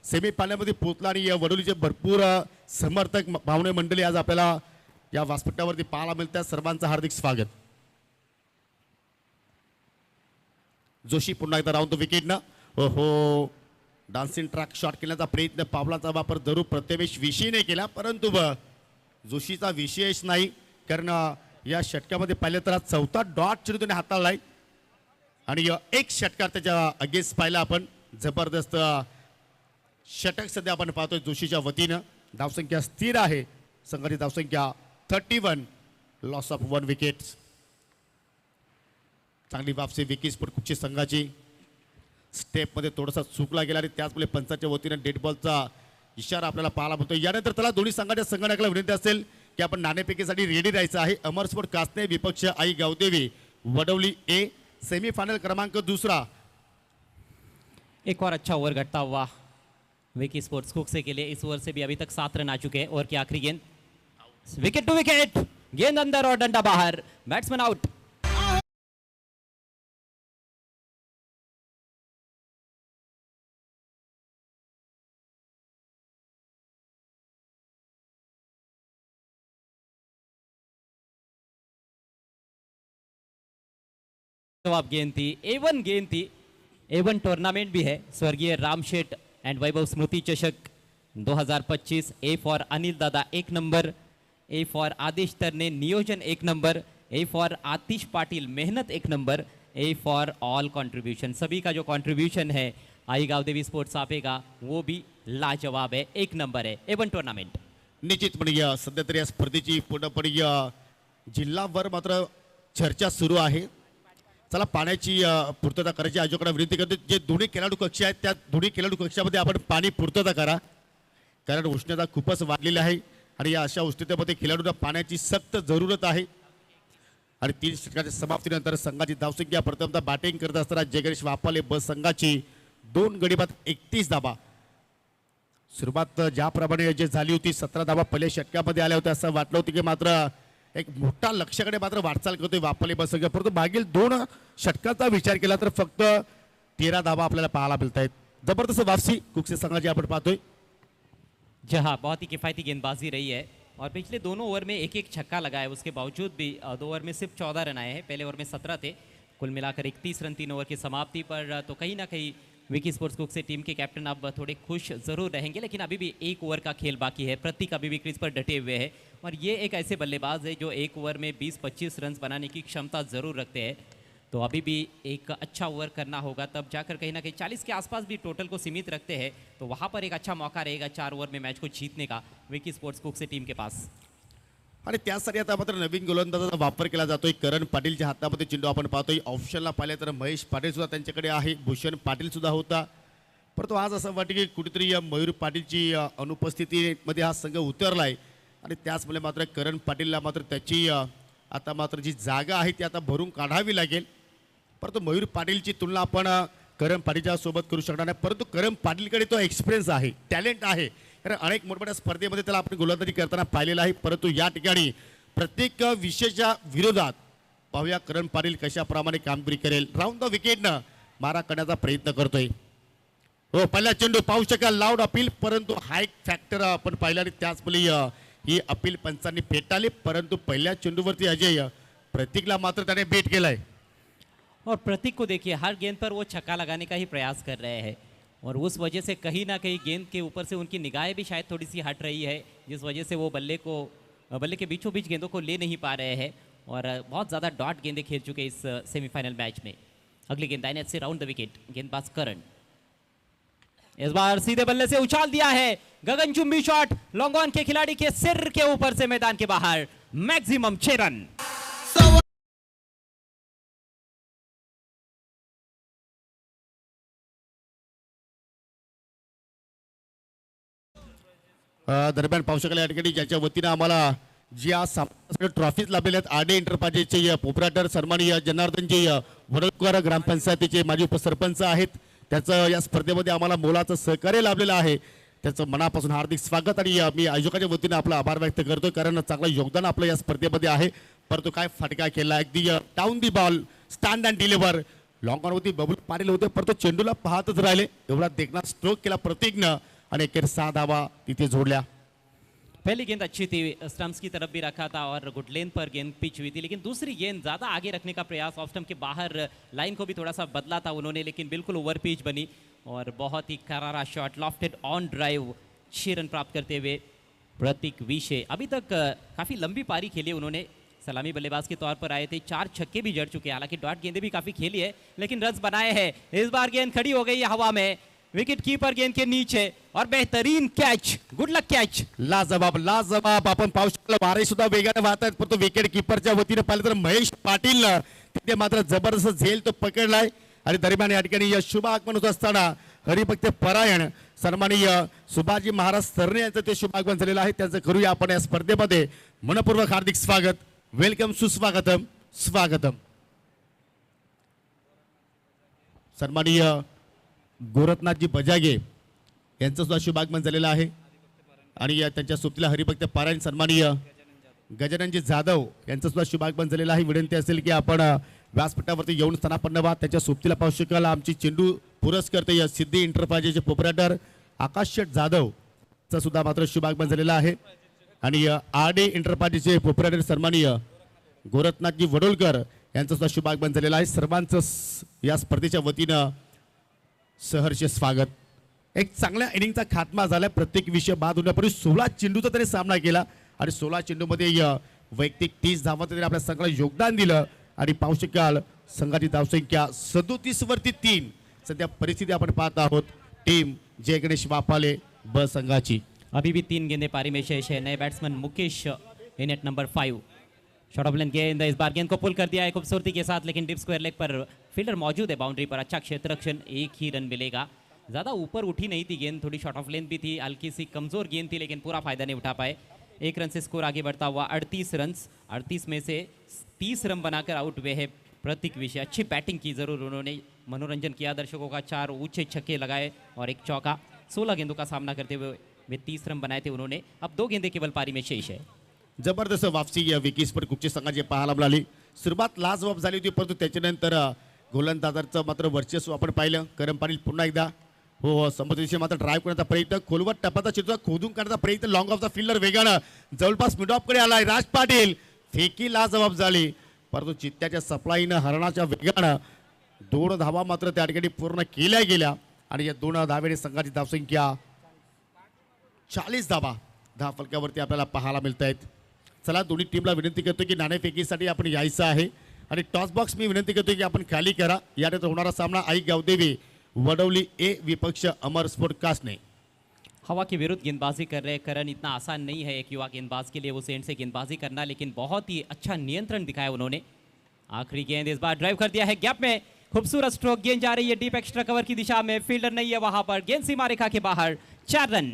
सेमीफायनलमध्ये पोहोचला आणि या वडोलीचे भरपूर समर्थक भावने मंडळी आज आपल्याला या व्यासपीठावरती पाहायला मिळतात. सर्वांचं हार्दिक स्वागत. जोशी पुन्हा एकदा राऊंड विकेटनं हो डान्सिंग ट्रॅक शॉट केल्याचा प्रयत्न, पावलाचा वापर जरूर प्रथमेश विषयीने केला, परंतु जोशीचा विशेष नाही, कारण या षटकामध्ये पाहिलं तर आज चौथा डॉट चेंडू त्याने हाताळलाय आणि एक षटकार त्याच्या अगेन्स्ट पाहिला आपण. जबरदस्त षटक सध्या आपण पाहतोय जोशीच्या वतीनं. धावसंख्या स्थिर आहे, संघाची धावसंख्या 31, लॉस ऑफ 1 विकेट. चांगली वापसी विकी स्पोर्ट कुकची संघाची. स्टेपमध्ये थोडासा चुकला गेला आणि त्याचमुळे पंचाच्या वतीनं डेड बॉलचा इशारा आपल्याला पाहायला मिळतो. यानंतर त्याला दोन्ही संघाच्या संघटनाला विनंती असेल की आपण नाणेफेकीसाठी रेडी राहायचं आहे. अमर स्पोर्ट कासने विपक्ष आई गावदेवी वडवली ए, सेमीफाइनल क्रमांक 2. एक और अच्छा ओवर घटता हुआ विकी स्पोर्ट्स कुकसे के लिए. इस ओवर से भी अभी तक 7 रन आ चुके हैं. ओवर की आखिरी गेंद, विकेट टू विकेट, गेंद अंदर और डंडा बाहर, बैट्समैन आउट. जवाब गेंद थी, A1 गेंद थी. A1 टूर्नामेंट भी है. स्वर्गीय रामशेठ एंड वैभव स्मृति चषक 2025. ए फॉर अनिल दादा 1 नंबर, ए फॉर आदेश तरने नियोजन 1 number, A for Atish Patil मेहनत 1 number, A for all contribution. सभी का जो कंट्रीब्यूशन है आई गावदेवी स्पोर्ट्स आपे का वो भी लाजवाब है, 1 नंबर है. A1 टूर्नामेंट निश्चितपणे सध्या तरी या स्पर्धेची पूर्णपणे जिल्हाभर मात्र चर्चा सुरू आहे. चला पाण्याची पूर्तता करायची आयोजकांना विनंती करतो. जे दोन्ही खेळाडू कक्ष आहेत त्या दोन्ही खेळाडू कक्षामध्ये आपण पाणी पूर्तता करा, कारण उष्णता खूपच वाढलेली आहे आणि या अशा उष्णतेमध्ये खेळाडूंना पाण्याची सक्त जरूरत आहे. आणि 3 षटकाच्या समाप्तीनंतर संघाची धावसंख्या प्रथमतः बॅटिंग करत असताना जयगणेश वापाले ब संघाची 2 गडी बाद 31 धाबा. सुरुवात ज्याप्रमाणे जे झाली होती 17 धाबा पहिल्या षटकामध्ये आल्या होत्या, असं वाटलं होतं की मात्र एक मोठा लक्ष्याकडे मात्र वाटचाल करतोय वापरले बस संघ, परंतु मागील 2 षटकाचा विचार केला तर फक्त 13 धाबा आपल्याला पाहायला मिळत आहेत. जबरदस्त वापसी कुकसे संघाची आपण पाहतोय. जहाँ बहुत ही किफ़ायती गेंदबाजी रही है और पिछले दोनों ओवर में एक एक छक्का लगा है. उसके बावजूद भी 2 ओवर में सिर्फ 14 रन आए हैं. पहले ओवर में 17 थे. कुल मिलाकर 31 रन 3 ओवर की समाप्ति पर. तो कहीं ना कहीं विकी स्पोर्ट्स कुक से टीम के कैप्टन अब थोड़े खुश जरूर रहेंगे, लेकिन अभी भी 1 ओवर का खेल बाकी है. प्रतीक अभी भी क्रीज पर डटे हुए हैं और ये एक ऐसे बल्लेबाज है जो 1 ओवर में 20-25 रन बनाने की क्षमता ज़रूर रखते हैं. तो अभी भी एक अच्छा ओवर करना होगा, तब जाकर कहीं ना कहीं 40 के आसपास भी टोटल को सीमित रखते हैं. तो वहाँ पर एक अच्छा मौका रहेगा 4 ओवर में मैच को जीतने का विकी स्पोर्ट्स कुक से टीम के पास. आणि त्यासाठी आता मात्र नवीन गोलंदाजाचा वापर केला जातोय. करण पाटीलच्या हातामध्ये चेंडू आपण पाहतोय. ऑप्शनला पाहिले तर महेश पाटील सुद्धा त्यांच्याकडे आहे, भूषण पाटील सुद्धा होता, परंतु आज असं वाटतं की कुठेतरी मयूर पाटीलची अनुपस्थितीमध्ये हा संघ उतरलाय आणि त्याचमुळे मात्र करण पाटीलला मात्र त्याची आता मात्र जी जागा आहे ती आता भरून काढावी लागेल. परंतु मयूर पाटीलची तुलना आपण करण पाटीलच्या सोबत करू शकणार नाही, परंतु करण पाटीलकडे तो एक्सपिरियन्स आहे, टॅलेंट आहे, कारण अनेक मोठमोठ्या स्पर्धेमध्ये त्याला आपण गोलंदाजी करताना पाहिलेलं आहे. परंतु या ठिकाणी प्रत्येक विषयाच्या विरोधात पाहूया करण पाटील कशाप्रमाणे कामगिरी करेल. राऊंड द विकेटनं मारा करण्याचा प्रयत्न करतोय. हो पहिला चेंडू पाहू शकाल लाऊड अपील, परंतु हाय फॅक्टर आपण पाहिलं आणि त्याचमुळे ही अपील पंचांनी फेटाळली. परंतु पहिल्या चेंडूवरती अजय प्रतीकला मात्र त्याने बेट केलाय और प्रतीक को देखिए हर गेंद पर वो छक्का लगाने का ही प्रयास कर रहे हैं और उस वजह से कहीं ना कहीं गेंद के ऊपर से उनकी निगाहें भी शायद थोड़ी सी हट रही है, जिस वजह से वो बल्ले के बीचों बीच गेंदों को ले नहीं पा रहे हैं और बहुत ज़्यादा डॉट गेंदें खेल चुके इस सेमीफाइनल मैच में. अगली गेंद दाहिने से राउंड द विकेट, गेंदबाज करण इस बार सीधे बल्ले से उछाल दिया है. गगनचुंबी शॉट लॉन्ग ऑन के खिलाड़ी के सिर के ऊपर से मैदान के बाहर, मैक्सिमम 6 रन। दरम्यान पाहू शकाल या ठिकाणी ज्याच्या वतीनं आम्हाला जी आज ट्रॉफीज लाभलेल्या आहेत आडे इंटरपाजेचे ऑपरेटर सन्माननीय जनार्दनजी वडोलकर ग्रामपंचायतीचे माजी उपसरपंच आहेत. त्याचं या स्पर्धेमध्ये आम्हाला मोलाचं सहकार्य लाभलेलं आहे. त्याचं मनापासून हार्दिक स्वागत आणि मी आयोजकाच्या वतीनं आपला आभार व्यक्त करतो, कारण चांगलं योगदान आपलं या स्पर्धेमध्ये आहे. परंतु काय फटका केला, अगदी down the ball, stand and deliver, long on होती, बबल मारले होते, परंतु चेंडूला पाहतच राहिले. एवढा देखना स्ट्रोक केला प्रतीकनं आणि अखेर 6 धावा तिथे जोडल्या. पहली गेंद अच्छी थी, स्टंप्स की तरफ भी रखा था और गुड लेन पर गेंद पिच हुई थी, लेकिन दूसरी गेंद ज़्यादा आगे रखने का प्रयास, ऑफ स्टंप के बाहर लाइन को भी थोड़ा सा बदला था उन्होंने, लेकिन बिल्कुल ओवर पिच बनी और बहुत ही करारा shot, lofted on drive, 6 run प्राप्त करते हुए प्रतीक विशे अभी तक काफ़ी लंबी पारी खेली उन्होंने, सलामी बल्लेबाज के तौर पर आए थे, 4 छक्के भी जड़ चुके हैं, हालांकि डॉट गेंदें भी काफ़ी खेली है लेकिन रन्स बनाए हैं. इस बार गेंद खड़ी हो गई है हवा में, विकेट कीपर गेंद के नीचे और बेहतरीन कैच, गुड लक कैच. लाजवाब आपण पाहू शकतो. वारे सुद्धा वेगाने वाहत आहेत, परंतु विकेट किपरच्या वतीने पाहिलं तर महेश पाटील तिथे मात्र जबरदस्त झेल तो पकडलाय. आणि दरम्यान या ठिकाणी शुभ आगमन होत असताना हरिभक्त परायण सन्माननीय सुभाजी महाराज सरणे यांचं ते शुभ आगमन झालेलं आहे. त्यांचं करूया आपण या स्पर्धेमध्ये मनपूर्वक हार्दिक स्वागत, वेलकम, सुस्वागतम, स्वागतम. सन्माननीय गोरखनाथजी बजागे यांचं सुद्धा शुभागमन झालेलं आहे आणि त्यांच्या सोबतीला हरिभक्त पारायण सन्माननीय गजाननजी जाधव यांचं सुद्धा शुभागमन झालेलं आहे. विनंती असेल की आपण व्यासपीठावरती येऊन स्थानापन्न व्हा. त्याच्या सोबतीला पाहू शकाल आमची चेंडू पुरस्कर्ते सिद्धी इंटरप्राइजेसचे प्रोपरायटर आकाश शेठ जाधव चा सुद्धा मात्र शुभागमन झालेला आहे आणि आरडे इंटरप्राइजेसचे प्रोपरायटर सन्माननीय गोरखनाथजी वडोलकर यांचं सुद्धा शुभागमन झालेलं आहे. सर्वांचं या स्पर्धेच्या वतीनं सहर्ष स्वागत. एक चांगल्या इनिंगचा खात्मा झाला. प्रत्येक विषय बाद होण्यापूर्वी 16 चेंडूचा त्याने सामना केला आणि 16 चेंडूमध्ये वैयक्तिक 30 धावांचं त्याने आपल्या संघाला योगदान दिलं आणि पाहू शकाल संघाची धावसंख्या 37 वरती 3. सध्या परिस्थिती आपण पाहत आहोत टीम जय गणेश वाफाले ब संघाची. अभी भी 3 गेंदें पारी में शेष है. नए batsman Mukesh in at number 5, short of length गेंद, इस बार गेंद को पुल कर दिया है खूबसूरती के साथ, लेकिन डिप स्क्वायर लेग पर फील्डर मौजूद है बाउंड्री पर. अच्छा क्षेत्ररक्षण, 1 ही रन मिलेगा. ज़्यादा ऊपर उठी नहीं थी गेंद, थोड़ी शॉर्ट ऑफ लेंथ भी थी, हल्की सी कमज़ोर गेंद थी, लेकिन पूरा फायदा नहीं उठा पाए. 1 रन से स्कोर आगे बढ़ता हुआ 38 रन, 38 में से 30 रन बनाकर आउट हुए हैं प्रतीक विषय. अच्छी बैटिंग की, ज़रूर उन्होंने मनोरंजन किया दर्शकों का, 4 ऊंचे छक्के लगाए और 1 चौका. 16 गेंदों का सामना करते हुए वे 30 रन बनाए थे उन्होंने. अब 2 गेंदें केवल पारी में शेष है. जबरदस्त वापसी या विकीज पर कुकचे संघाची पाहायला मिळाली. सुरुवात लाजवाब झाली होती, परंतु त्याच्यानंतर गोलंदाजांचं मात्र वर्चस्व आपण पाहिलं. करम पाटील पुन्हा एकदा हो समोरच्या मात्र ड्राईव्ह करण्याचा प्रयत्न, खोलवर टपाचा चित्र खोदून काढण्याचा प्रयत्न, लॉंग ऑफ द फिल्डर वेगानं जवळपास मिड ऑफ कडे आलाय. राज पाटील फेकी लाजवाब झाली, परंतु चित्त्याच्या सप्लाईनं हरणाच्या वेगानं 2 धावा मात्र त्या ठिकाणी पूर्ण केल्या गेल्या आणि या 2 धावेने संघाची धावसंख्या 40 धावा धाव फलकावरती आपल्याला पाहायला मिळत आहेत. चला दोन्ही टीमला विनंती करतो की नाणेफेकीसाठी आपण यायचं आहे आणि टॉस बॉक्स मी विनंती करतो की आपण खाली करा. यानंतर होणारा सामना आई गावदेवी वडवली ए विपक्ष अमर स्पोर्ट कासने. हवा के विरुद्ध गेंदबाजी कर रहे करण, इतना आसान नहीं है एक युवा गेंदबाज के लिए वो एंड से गेंदबाजी करना, लेकिन बहुत ही अच्छा नियंत्रण दिखाया उन्होंने. आखिरी गेंद इस बार ड्राइव कर दिया है गैप में, खूबसूरत स्ट्रोक, गेंद जा रही है डीप एक्स्ट्रा कवर की दिशा में, फील्डर नहीं है वहां पर, गेंद सीमा रेखा के बाहर. 4 रन,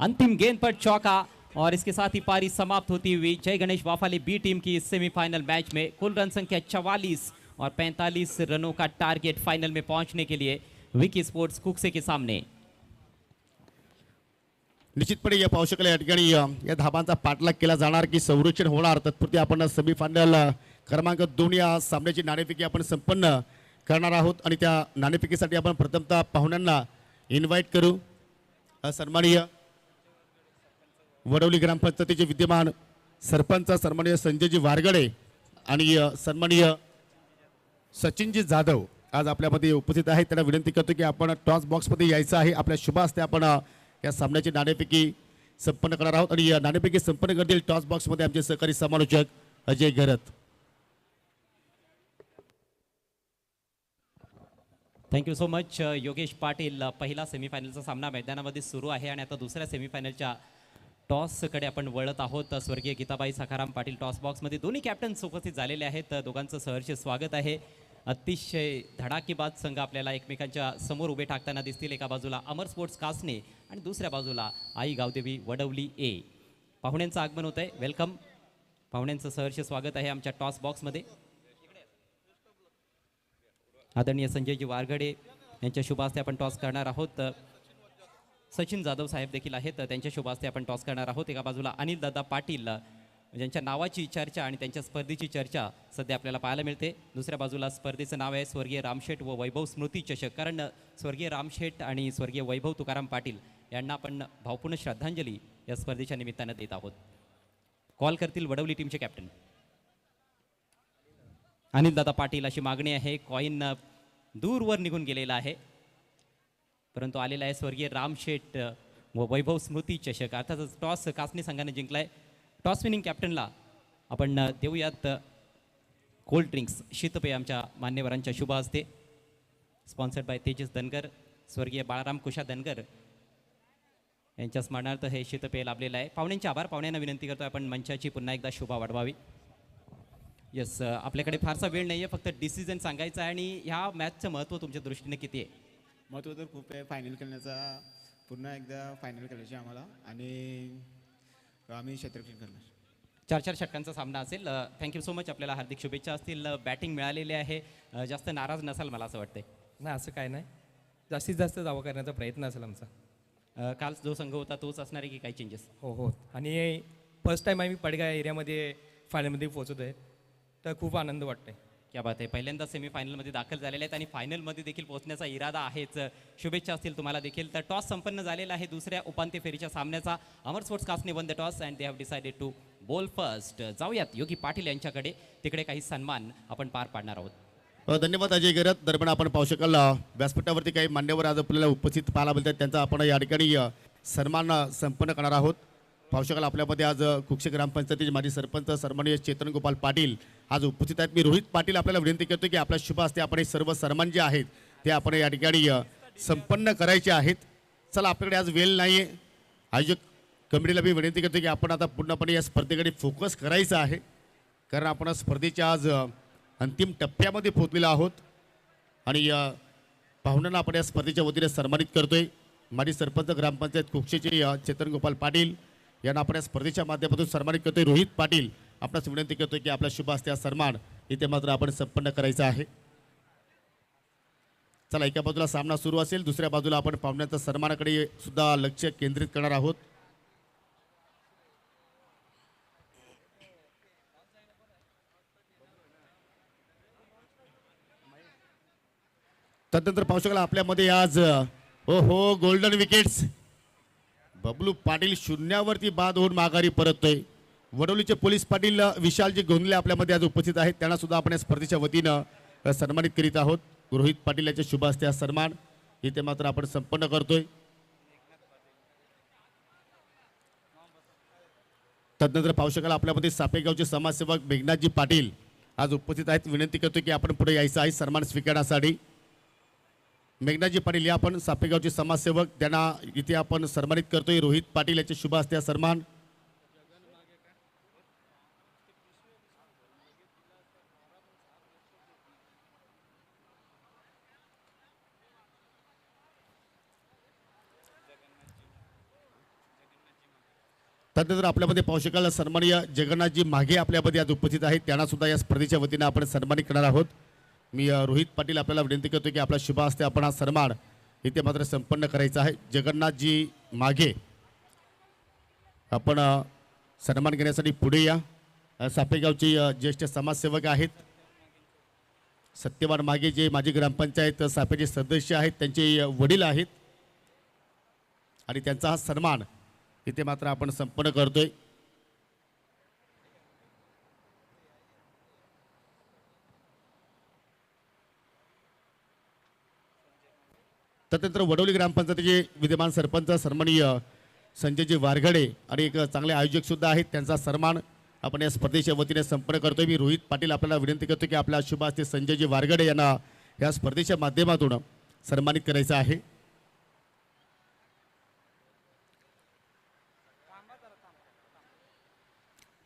अंतिम गेंद पर चौका और इसके साथ ही पारी समाप्त होती हुई जय गणेश वाफाले बी टीम की इस सेमीफाइनल मैच में कुल रन संख्या 44 और 45 रनों का टारगेट फाइनल में पहुंचने के लिए विकी स्पोर्ट्स कुकसे के सामने. निश्चितपणे या पाहू शकाल या ठिकाणी या धाबांचा पाठलाग केला जाणार की संरक्षण होणार. तत्पुरती आपण सेमीफायनल क्रमांक 2 या सामन्याची नाणेफेकी आपण संपन्न करणार आहोत आणि त्या नाणेफेकीसाठी आपण प्रथमतः पाहुण्यांना इन्व्हाइट करू. सन्माननीय वडवली ग्रामपंचायतीचे विद्यमान सरपंच सन्माननीय संजयजी वारगडे आणि सन्माननीय सचिनजी जाधव आज आपल्यामध्ये उपस्थित आहेत. त्यांना विनंती करतो की आपण टॉस बॉक्समध्ये यायचं आहे. आपल्या शुभ हस्ते आपण या सामन्याची नाणेफेकी संपन्न करणार आहोत आणि या नाणेफेकी संपन्न करतील टॉस बॉक्समध्ये आमचे सहकारी समालोचक Ajay Gharat. Thank you so much Yogesh Patil. पहिला सेमीफायनलचा सामना मैदानामध्ये सुरू आहे आणि आता दुसऱ्या सेमीफायनलच्या टॉसकडे आपण वळत आहोत. स्वर्गीय गीताबाई सखाराम पाटील टॉस बॉक्समध्ये दोन्ही कॅप्टन्स उपस्थित झालेले आहेत. दोघांचं सहर्ष स्वागत आहे. अतिशय धडाकेबाज संघ आपल्याला एकमेकांच्या समोर उभे टाकताना दिसतील. एका बाजूला अमर स्पोर्ट्स कासने आणि दुसऱ्या बाजूला आई गावदेवी वडवली ए. पाहुण्यांचं आगमन होत आहे. वेलकम. पाहुण्यांचं सहर्ष स्वागत आहे आमच्या टॉस बॉक्समध्ये. आदरणीय संजयजी वारगडे यांच्या शुभ हस्ते आपण टॉस करणार आहोत. सचिन जाधव साहेब देखील आहेत, त्यांच्या शुभ हस्ते आपण टॉस करणार आहोत. एका बाजूला अनिल दादा पाटील ज्यांच्या नावाची चर्चा आणि त्यांच्या स्पर्धेची चर्चा सध्या आपल्याला पाहायला मिळते. दुसऱ्या बाजूला स्पर्धेचं नाव आहे स्वर्गीय रामशेठ व वैभव स्मृती चषक. कारण स्वर्गीय रामशेठ आणि स्वर्गीय वैभव तुकाराम पाटील यांना आपण भावपूर्ण श्रद्धांजली या स्पर्धेच्या निमित्तानं देत आहोत. कॉल करतील वडवली टीमचे कॅप्टन अनिल दादा पाटील. अशी मागणी आहे. कॉईन दूरवर निघून गेलेला आहे, परंतु आलेला आहे स्वर्गीय रामशेठ व वैभव स्मृती चषक. अर्थातच टॉस कासनी संघाने जिंकलाय. टॉस विनिंग कॅप्टनला आपण देऊयात कोल्ड ड्रिंक्स शीतपेय आमच्या मान्यवरांच्या शुभ हस्ते. Sponsored by Tejas Dhangar. स्वर्गीय बाळाराम कुशा धनगर यांच्या स्मरणार्थ हे शीतपेय लाभलेलं आहे. पाहुण्यांचे आभार. पाहुण्यांना विनंती करतो आपण मंचाची पुन्हा एकदा शोभा वाढवावी. येस, आपल्याकडे फारसा वेळ नाही आहे, फक्त डिसिजन सांगायचं आहे. आणि ह्या मॅचचं महत्त्व तुमच्या दृष्टीने किती आहे? महत्त्व तर खूप आहे. फायनल खेळण्याचा, पुन्हा एकदा फायनल खेळायची आम्हाला आणि आम्ही क्षेत्ररक्षण करणार. 4-4 षटकांचा सामना असेल. Thank you so much. आपल्याला हार्दिक शुभेच्छा असतील. बॅटिंग मिळालेली आहे. जास्त नाराज नसाल मला असं वाटतंय. नाही, असं काय नाही. जास्तीत जास्त दावा करण्याचा प्रयत्न असेल आमचा. काल जो संघ होता तोच असणार आहे की काही चेंजेस? हो. आणि फर्स्ट टाईम आम्ही पडगा एरियामध्ये फायनलमध्ये पोहोचतो आहे, तर खूप आनंद वाटतोय. क्या बात आहे. पहिल्यांदा सेमीफायनलमध्ये दाखल झालेले आहेत आणि फायनलमध्ये देखील पोहोचण्याचा इरादा आहेच. शुभेच्छा असतील तुम्हाला देखील. तर टॉस संपन्न झालेला आहे दुसऱ्या उपांत्य फेरीच्या सामन्याचा. अमर स्पोर्ट्स कासने won the toss and they have decided to bowl first. जाऊयात योगी पाटील यांच्याकडे. तिकडे काही सन्मान आपण पार पाडणार आहोत. धन्यवाद अजय गरत. दरम्यान आपण पाहू शकाल व्यासपीठावरती काही मान्यवर आज आपल्याला उपस्थित पाहायला मिळतात. त्यांचा आपण या ठिकाणी सन्मान संपन्न करणार आहोत. पाहू शकाल आपल्यामध्ये आज कुक्षे ग्रामपंचायतीचे माजी सरपंच सन्माननीय चेतन गोपाल पाटील आज उपस्थित आहेत. मी रोहित पाटील आपल्याला विनंती करतो की आपल्या शुभ हस्ते आपण हे सर्व सन्मान जे आहेत ते आपण या ठिकाणी संपन्न करायचे आहेत. चला, आपल्याकडे आज वेळ नाही आहे. आयोजक कमिटीला मी विनंती करतो की आपण आता पूर्णपणे या स्पर्धेकडे फोकस करायचं आहे, कारण आपण स्पर्धेच्या आज अंतिम टप्प्यामध्ये पोहोचलेलो आहोत. आणि पाहुण्यांना आपण या स्पर्धेच्या वतीने सन्मानित करतोय. माजी सरपंच ग्रामपंचायत कुक्षेचे चेतन गोपाल पाटील यांना आपण या स्पर्धेच्या माध्यमातून सन्मानित करतोय. रोहित पाटील आपणास विनंती करतोय की आपल्या शुभ हस्ते सन्मान इथे मात्र आपण संपन्न करायचा आहे. चला, एका बाजूला सामना सुरू असेल, दुसऱ्या बाजूला आपण पाहुण्यांच्या सन्मानाकडे सुद्धा लक्ष केंद्रित करणार आहोत. त्यानंतर पाहू शकाल आपल्यामध्ये आज गोल्डन विकेट्स. बबलू पाटील शून्यावरती बाद होऊन माघारी परततोय. वडवलीचे पोलीस पाटील विशालजी गोंधले आपल्यामध्ये आज उपस्थित आहेत. त्यांना सुद्धा आपण या स्पर्धेच्या वतीनं सन्मानित करीत आहोत. रोहित पाटील यांच्या शुभ हस्ते हा सन्मान इथे मात्र आपण संपन्न करतोय. तदनंतर पाहू शकाल आपल्यामध्ये सापेगावचे समाजसेवक मेघनाथजी पाटील आज उपस्थित आहेत. विनंती करतोय की आपण पुढे यायचं आहे सन्मान स्वीकारण्यासाठी. मेघनाथजी पाटील या आपण सापेगावचे समाजसेवक, त्यांना इथे आपण सन्मानित करतोय. रोहित पाटील यांचे शुभ हस्ते सन्मान. त्यानंतर आपल्यामध्ये पाहू शकाल सन्माननीय जगन्नाथजी माघे आपल्यामध्ये आज उपस्थित आहेत. त्यांना सुद्धा या स्पर्धेच्या वतीने आपण सन्मानित करणार आहोत. मी रोहित पाटील आपल्याला विनंती करतो की आपल्या शुभ हस्ते आपण हा सन्मान इथे मात्र संपन्न करायचा आहे. जगन्नाथजी माघे आपण सन्मान घेण्यासाठी पुढे या. सापेगावचे ज्येष्ठ समाजसेवक आहेत. सत्यवान मागे जे माजी ग्रामपंचायत सापेचे सदस्य आहेत, त्यांचे वडील आहेत आणि त्यांचा हा सन्मान इथे मात्र आपण संपन्न करतोय. त्यानंतर वडवली ग्रामपंचायतीचे विद्यमान सरपंच सन्माननीय संजयजी वारगडे आणि एक चांगले आयोजक सुद्धा आहेत, त्यांचा सन्मान आपण या स्पर्धेच्या वतीने संपन्न करतोय. मी रोहित पाटील आपल्याला विनंती करतो की आपल्या शुभ हस्ते संजयजी वारगडे यांना या स्पर्धेच्या माध्यमातून सन्मानित करायचं आहे.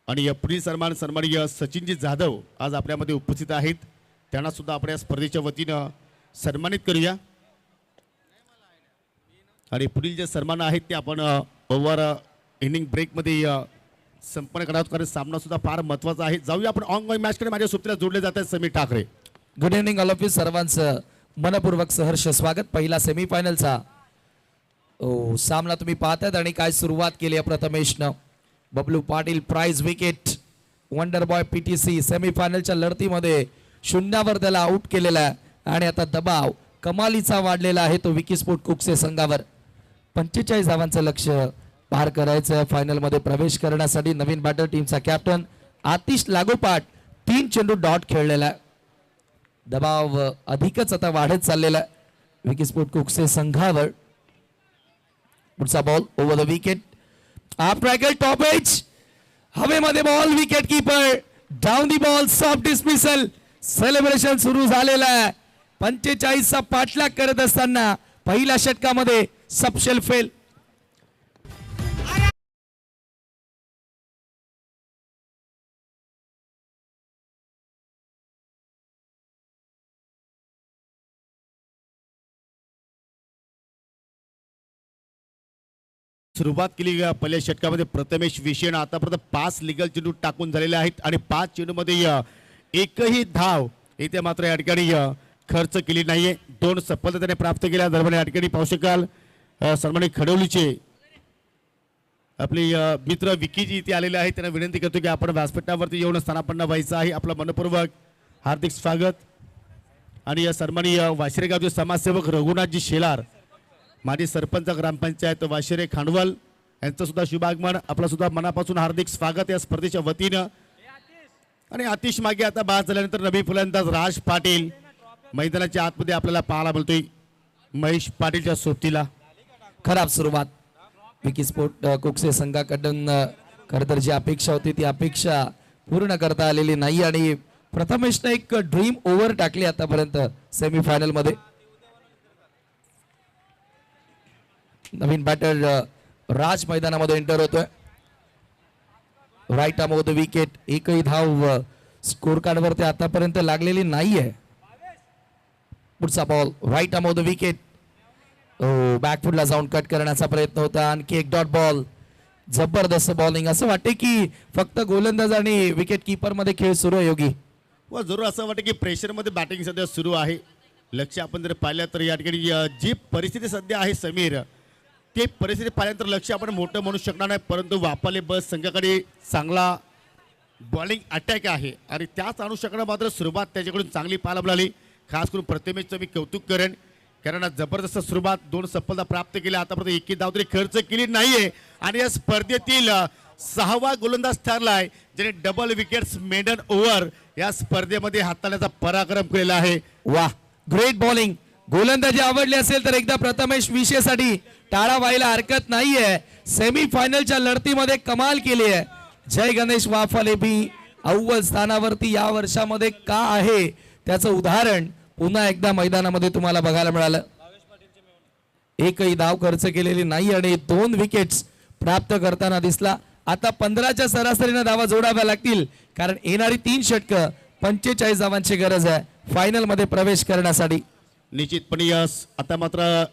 आणि पुढील सन्माननीय सचिनजी जाधव आज आपल्यामध्ये उपस्थित आहेत. त्यांना सुद्धा आपण या स्पर्धेच्या वतीनं सन्मानित करूया. आणि पुढील जे सन्मान आहेत ते आपण ओव्हर इनिंग ब्रेकमध्ये संपन्न करणार आहोत, कारण सामना सुद्धा फार महत्त्वाचा आहे. जाऊया आपण ऑनलाईन मॅचकडे. माझ्या सोबतीला जोडले जात आहेत Sameer Thackeray. Good evening all of you सर्वांचं मनपूर्वक सहर्ष स्वागत. पहिला सेमीफायनलचा सामना तुम्ही पाहतायत आणि काय सुरुवात केली आहे प्रथमेशनं. Bablu Patil prize wicket. Wonder boy PTC सेमीफायनलच्या लढतीमध्ये शून्यावर त्याला आउट केलेला आहे आणि आता दबाव कमालीचा वाढलेला आहे तो विकी स्पोर्ट कुकसे संघावर. 45 धावांचं लक्ष्य पार करायचं फायनलमध्ये प्रवेश करण्यासाठी. नवीन बॅटर टीमचा कॅप्टन आतिश लागोपाठ 3 चेंडू डॉट खेळलेला आहे. दबाव अधिकच आता वाढत चाललेला आहे विकी स्पोर्ट कुकसे संघावर. पुढचा बॉल ओव्हर द विकेट. आप ट्रॅकल टॉप एज हवेमध्ये ball. Wicket keeper down the ball. Soft dismissal. Celebration सुरू झालेलं आहे. 45चा पाठलाग करत असताना पहिल्या षटकामध्ये सबशेल फेल. सुरुवात केली पहिल्या षटकामध्ये प्रथमेश विशेनं आतापर्यंत 5 लिगल चेंडू टाकून झालेले आहेत आणि 5 चेंडूमध्ये एकही धाव इथे मात्र या ठिकाणी खर्च केली नाहीये. 2 सफलता त्याने प्राप्त केल्या. दरम्यान या ठिकाणी पाहू शकाल सन्मानित खडवलीचे आपले मित्र विकीजी इथे आलेले आहेत. त्यांना विनंती करतो की आपण व्यासपीठावरती येऊन स्थानापन्न व्हायचं आहे. आपलं मनपूर्वक हार्दिक स्वागत. आणि सन्माननीय वाशिरे गावचे समाजसेवक रघुनाथजी शेलार, माजी सरपंच ग्रामपंचायत वाशिरे खांडवल यांचं सुद्धा शुभागमन. आपलं सुद्धा मनापासून हार्दिक स्वागत या स्पर्धेच्या वतीनं. आणि अतिश मागे आता बाद झाल्यानंतर नवी फलंदाज राज पाटील मैदानाच्या आतमध्ये आपल्याला पाहायला मिळतोय महेश पाटीलच्या सोबतीला. खराब सुरुवात विकी स्पोर्ट कुकसे संघाकडून. खरं तर जी अपेक्षा होती ती अपेक्षा पूर्ण करता आलेली नाही आणि प्रथमेशने एक ड्रीम ओव्हर टाकली आतापर्यंत सेमीफायनल मध्ये. नवीन बॅटर राज मैदानामध्ये एंटर होतोय. Right arm off the wicket. एकही धाव स्कोर कार्ड वरती आतापर्यंत लागलेली नाहीये. पुढचा ball right arm off the wicket. बॅकफुटला जाऊन कट करण्याचा प्रयत्न होता. आणखी एक डॉट बॉल. जबरदस्त बॉलिंग. असं वाटते की फक्त गोलंदाज आणि विकेट किपर मध्ये खेळ सुरू आहे योगी. व जरूर असं वाटतं की प्रेशरमध्ये बॅटिंग सध्या सुरू आहे. लक्ष आपण जर पाहिलं तर या ठिकाणी जी परिस्थिती सध्या आहे समीर, ते परिस्थिती पाहिल्यानंतर लक्ष आपण मोठं म्हणू शकणार नाही, परंतु वापाले बस संघाकडे चांगला बॉलिंग अटॅक आहे आणि त्याच अनुषंगाने मात्र सुरुवात त्याच्याकडून चांगली पाहायला मिळाली. खास करून प्रथमेशचं मी कौतुक करेन, कारण जबरदस्त सुरुवात. 2 सफलता प्राप्त केल्या. आतापर्यंत एकही धाव तरी खर्च केली नाहीये आणि या स्पर्धेतील 6वा गोलंदाज ठरलाय ज्याने डबल विकेट्स मेडन ओव्हर या स्पर्धेमध्ये हाताळण्याचा पराक्रम केलेला आहे. वाह, ग्रेट बॉलिंग. गोलंदाजी आवडली असेल तर एकदा प्रथमेश विषयासाठी टाळा व्हायला हरकत नाहीये. सेमीफायनलच्या लढतीमध्ये कमाल केली आहे. जय गणेश वाफाले बी अव्वल स्थानावरती या वर्षामध्ये का आहे त्याचं उदाहरण पुन्हा एकदा मैदानामध्ये तुम्हाला बघायला मिळालं. एकही धाव खर्च केलेली नाही आणि 2 विकेट्स प्राप्त करताना दिसला. आता 15च्या सरासरीने धावा जोडाव्या लागतील, कारण येणारी 3 षटकं 45 धावांची गरज आहे फायनल मध्ये प्रवेश करण्यासाठी. निश्चितपणे आता मात्र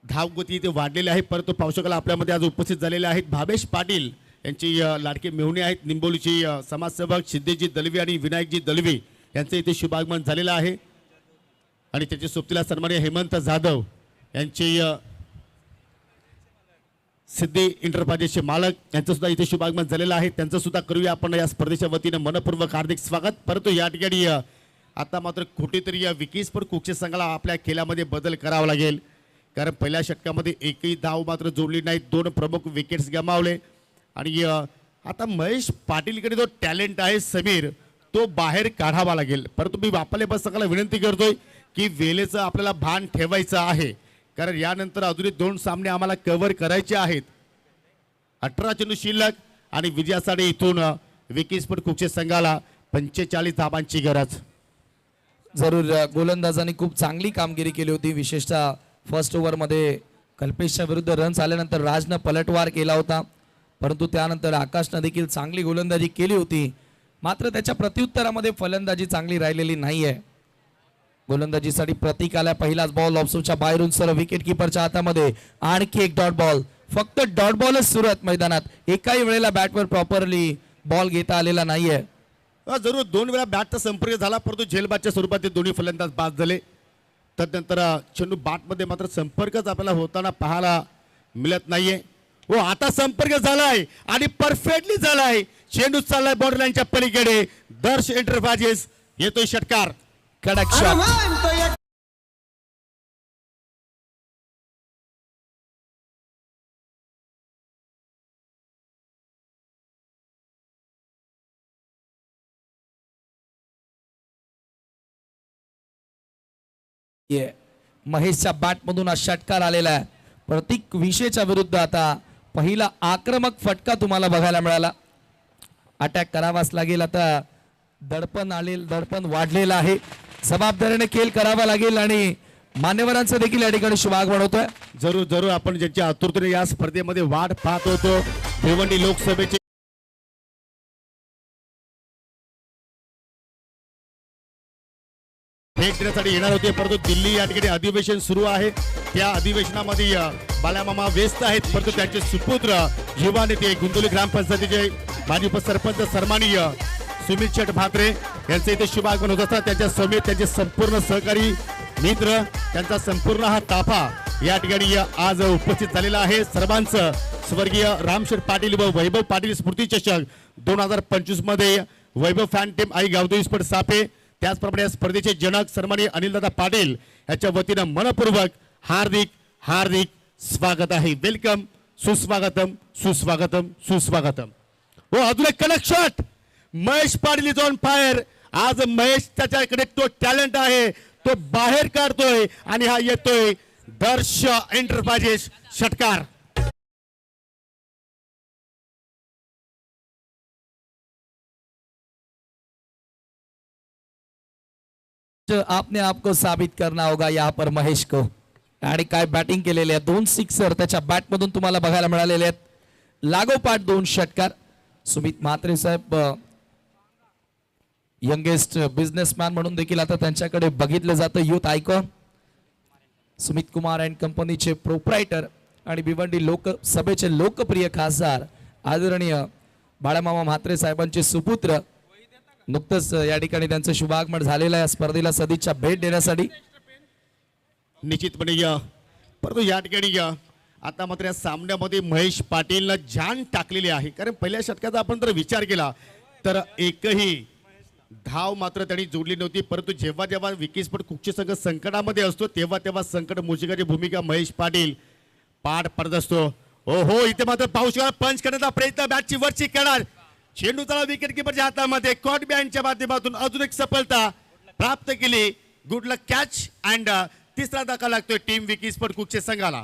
धावगती इथे वाढलेली आहे, परंतु पावसाळ्याला आपल्यामध्ये आज उपस्थित झालेले आहेत भावेश पाटील यांची लाडके मेहुणे आहेत. निंबोलीची समाजसेवक सिद्धेजी दलवी आणि विनायकजी दलवी यांचं इथे शुभागमन झालेलं आहे आणि त्याच्या सोबतीला सन्माननीय हेमंत जाधव यांचे सिद्धी इंटरप्राइजेसचे मालक यांचं सुद्धा इथे शुभागमन झालेलं आहे. त्यांचं सुद्धा करूया आपण या स्पर्धेच्या वतीनं मनपूर्वक हार्दिक स्वागत. परंतु या ठिकाणी आता मात्र कुठेतरी या विकी स्पोर्ट कुकसे संघाला आपल्या खेळामध्ये बदल करावा लागेल, कारण पहिल्या षटकामध्ये एकही धाव मात्र जोडली नाही. 2 प्रमुख विकेट्स गमावले आणि आता महेश पाटीलकडे जो टॅलेंट आहे समीर, तो बाहेर काढावा लागेल. परंतु मी वापाले बस संघाला विनंती करतोय की वेळेचं आपल्याला भान ठेवायचं आहे, कारण यानंतर अजूनही 2 सामने आम्हाला कव्हर करायचे आहेत. 18 चेंडू शिल्लक आणि विजयासाठी इथून विकी स्पोर्ट कुकसे संघाला 45 धावांची गरज. जरूर गोलंदाजांनी खूप चांगली कामगिरी केली होती. विशेषतः फर्स्ट ओव्हरमध्ये कल्पेशच्या विरुद्ध रन्स आल्यानंतर राजनं पलटवार केला होता, परंतु त्यानंतर आकाशनं देखील चांगली गोलंदाजी केली होती. मात्र त्याच्या प्रत्युत्तरामध्ये फलंदाजी चांगली राहिलेली नाहीये. गोलंदाजीसाठी प्रतीक आला. पहिलाच बॉल ऑफस्टंपच्या बाहेरून सरळ विकेट किपरच्या हातामध्ये. आणखी एक डॉट बॉल. फक्त डॉट बॉलच सुरू आहेत मैदानात. एकाही वेळेला बॅटवर प्रॉपरली बॉल घेता आलेला नाहीये. जरूर 2 वेळा बॅटचा संपर्क झाला, परंतु झेलबादच्या स्वरूपात ते दोन्ही फलंदाज बाद झाले. तदनंतर चेंडू बॅटमध्ये मात्र संपर्कच आपल्याला होताना पाहायला मिळत नाहीये. हो, आता संपर्क झालाय आणि परफेक्टली झालाय. चेंडू चाललाय बॉर्डरलाईनच्या पलीकडे. दर्श एंटरप्राइजेस येतोय षटकार. कडक शॉट. Armando y महेशच्या बॅटमधून हा षटकार आलेला आहे. प्रतीक विशेच्या विरुद्ध आता पहिला आक्रमक फटका तुम्हाला बघायला मिळाला. अटॅक करावाच लागेल. आता दडपण वाढलेलं आहे. जबाबदारीने खेळ करावा लागेल आणि मान्यवरांचं देखील या ठिकाणी शुभागमन होतोय. जरूर जरूर आपण ज्यांच्या आतुरतेने या स्पर्धेमध्ये वाट पाहत होतो, भिवंडी लोकसभेचे भेट देण्यासाठी येणार होते, परंतु दिल्ली या ठिकाणी अधिवेशन सुरू आहे. त्या अधिवेशनामध्ये बालामामा व्यस्त आहेत, परंतु त्यांचे सुपुत्र युवा नेते गुंदोली ग्रामपंचायतीचे माजी उपसरपंच सन्माननीय सुमित शेठ म्हात्रे यांचे इथे शुभागमन होत असतात. त्यांच्या समेत त्यांचे संपूर्ण सहकारी मित्र, त्यांचा संपूर्ण हा ताफा या ठिकाणी आज उपस्थित झालेला आहे. सर्वांचं स्वर्गीय रामशेठ पाटील व वैभव पाटील स्मृती चषक 2025 मध्ये वैभव फॅन टीम आई गावदेवी स्पोर्ट सापे, त्याचप्रमाणे या स्पर्धेचे जनक सन्माननीय अनिलदादा पाटील याच्या वतीनं मनपूर्वक हार्दिक हार्दिक स्वागत आहे. वेलकम, सुस्वागतम सुस्वागतम सुस्वागतम. हो, अजून एक connect shot. Mahesh Patil is on fire. आज महेश त्याच्याकडे तो टॅलेंट आहे, तो बाहेर काढतोय आणि हा येतोय दर्श एंटरप्राइजेस षटकार. आपने आपको साबित करना होगा यहाँ पर महेश को. आणि काय बॅटिंग केलेले आहे. 2 सिक्सर त्याच्या बॅटमधून तुम्हाला बघायला मिळालेले आहेत. लागोपाठ 2 षटकार. सुमित म्हात्रे साहेब यंगेस्ट बिझनेसमॅन म्हणून देखील आता त्यांच्याकडे बघितलं जातं. Youth icon Sumit Kumar and कंपनीचे प्रोप्रायटर आणि भिवंडी लोकसभेचे लोकप्रिय खासदार आदरणीय बाळामामा म्हात्रे साहेबांचे सुपुत्र. नुकतंच या ठिकाणी त्यांचं शुभागमन झालेलं आहे. स्पर्धेला सदिच्छा भेट देण्यासाठी निश्चितपणे परंतु या ठिकाणी आता मात्र या सामन्यामध्ये महेश पाटीलनं जान टाकलेली आहे. कारण पहिल्या षटकाचा आपण जर विचार केला तर एकही धाव मात्र त्यांनी जोडली नव्हती, परंतु जेव्हा जेव्हा विकी स्पोर्ट कुकची संघ संकटामध्ये असतो तेव्हा तेव्हा संकट मोचकाची भूमिका महेश पाटील पार पडत असतो. हो, इथे मात्र पाऊस पंच करण्याचा प्रयत्न बॅटची वरची करणार. चेंडू त्याला विकेट किपरच्या हातामध्ये कॉट बँडच्या माध्यमातून अजून एक सफलता प्राप्त केली. गुड लक कॅच अँड तिसरा धक्का लागतोय टीम विकी स्पोर्ट कुकच्या संघाला.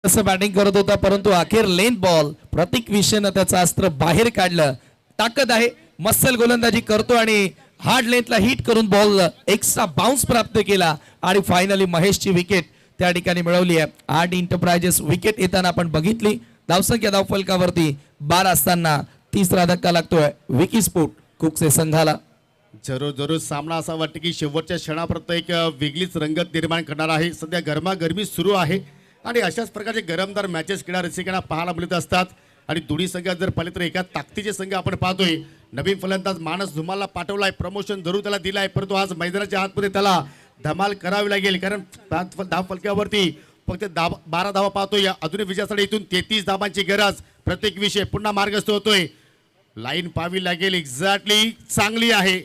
असं बॅटिंग करत होता, परंतु अखेर लेंथ बॉल प्रतीक विषयनं त्याचं अस्त्र बाहेर काढलं. ताकद आहे, मसल गोलंदाजी करतो आणि हार्ड लेंथला हिट करून बॉल एक्स्ट्रा बाउन्स प्राप्त केला आणि फायनली महेशची विकेट त्या ठिकाणी मिळवली आहे. 8 एंटरप्राइजेस विकेट येताना आपण बघितली. धावसंख्या धावफलकावरती 12 असताना तिसरा धक्का लागतोय विकी स्पोर्ट कुकचे संघाला. जरूर जरूर सामना असा वाटतं की शेवटच्या क्षणापर्यंत एक वेगळीच रंगत निर्माण करणार आहे. सध्या गरमागरमी सुरू आहे आणि अशाच प्रकारचे गरमदार मॅचेस क्रीडा रसिकांना पाहायला मिळत असतात. आणि दोन्ही संघात जर पाहिले तर एका ताकदीचे संघ आपण पाहतोय. नवीन फलंदाज मानस धुमालला पाठवलाय, प्रमोशन जरूर त्याला दिलाय, परंतु आज मैदानाच्या आतमध्ये त्याला धमाल करावी लागेल. कारण धाव फलकावरती फक्त 12 धावा पाहतोय. अजूनही विजयासाठी इथून 33 धावांची गरज. प्रत्येक विषय पुन्हा मार्गस्थ होतोय. लाईन पाहावी लागेल. एक्झॅक्टली चांगली आहे,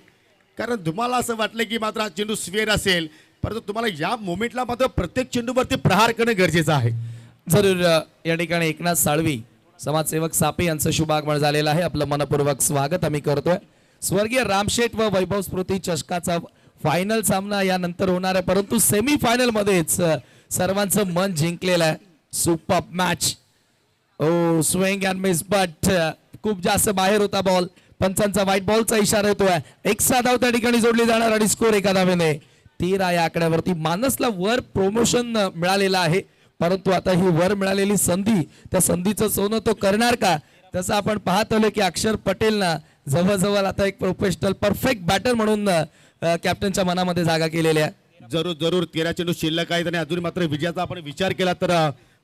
कारण तुम्हाला असं वाटलं की मात्र हा चेंडू स्वेर असेल, परंतु तुम्हाला या मोमेंटला मात्र प्रत्येक चेंडूवरती प्रहार करणं गरजेचं आहे. जरूर या ठिकाणी एकनाथ साळवी समाजसेवक सापे यांचं शुभागमन झालेलं आहे. आपलं मनपूर्वक स्वागत आम्ही करतोय. स्वर्गीय रामशेठ व वैभव स्मृती चषकाचा फायनल सामना यानंतर होणार आहे, परंतु सेमी फायनल मध्येच सर्वांचं मन जिंकलेलं आहे. Super match. Oh swing and miss, but खूप जास्त बाहेर होता बॉल. पंचांचा व्हाईट बॉलचा इशारा येतोय. एक धाव त्या ठिकाणी जोडली जाणार आणि स्कोर एका धावेने 13 या आकड्यावरती. मानसला वर प्रमोशन मिळालेलं आहे, परंतु आता ही वर मिळालेली संधी, त्या संधीचं सोनं तो करणार का, तसं आपण पाहत आलो की अक्षर पटेल ना जवळजवळ आता एक प्रोफेशनल परफेक्ट बॅटर म्हणून कॅप्टनच्या मनामध्ये जागा केलेली आहे. जरूर जरूर 13 चेंडू शिल्लक आहेत आणि अजून मात्र विजयाचा आपण विचार केला तर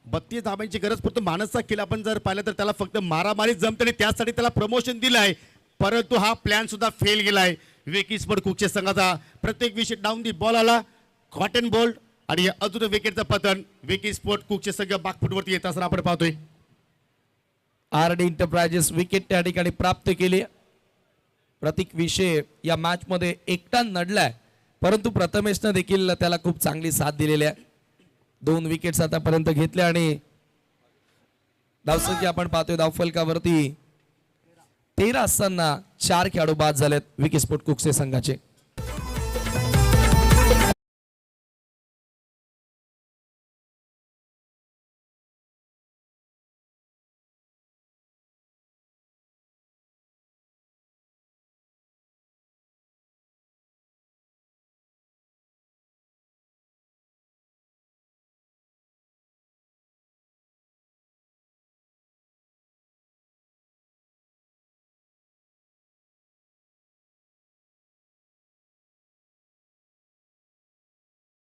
32 धावांची गरज पडतो. मानसचा खेळ आपण जर पाहिलं तर त्याला फक्त मारामारी जमते आणि त्यासाठी त्याला प्रमोशन दिलं आहे, परंतु हा प्लॅन सुद्धा फेल गेलाय. विकी स्पोर्ट कुकचे संघाचा प्रत्येक विकेट डाऊन दी बॉल आला, कॉटन बॉल आणि अजून विकेटचं पतन. विकी स्पोर्ट कुकचे संघ बागफुटवरती येत असताना आपण पाहतोय. आर.डी. एंटरप्राइजेस विकेट त्या ठिकाणी प्राप्त केली. प्रतीक विषय या मॅच मध्ये एकटा नडलाय, परंतु प्रथमेशनं देखील त्याला खूप चांगली साथ दिलेली आहे. 2 विकेट्स आतापर्यंत घेतल्या आणि धावसंख्या आपण पाहतोय धावफलकावरती 13 असताना 4 खेळाडू बाद झालेत विकी स्पोर्ट कुकचे संघाचे.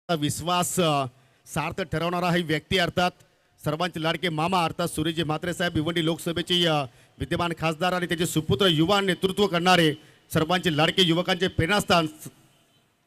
विश्वास सार्थ ठरवणारा ही व्यक्ती अर्थात सर्वांचे लाडके मामा अर्थात सुरेशजी म्हात्रे साहेब, भिवंडी लोकसभेचे विद्यमान खासदार आणि त्याचे सुपुत्र युवा नेतृत्व करणारे सर्वांचे लाडके युवकांचे प्रेरणास्थान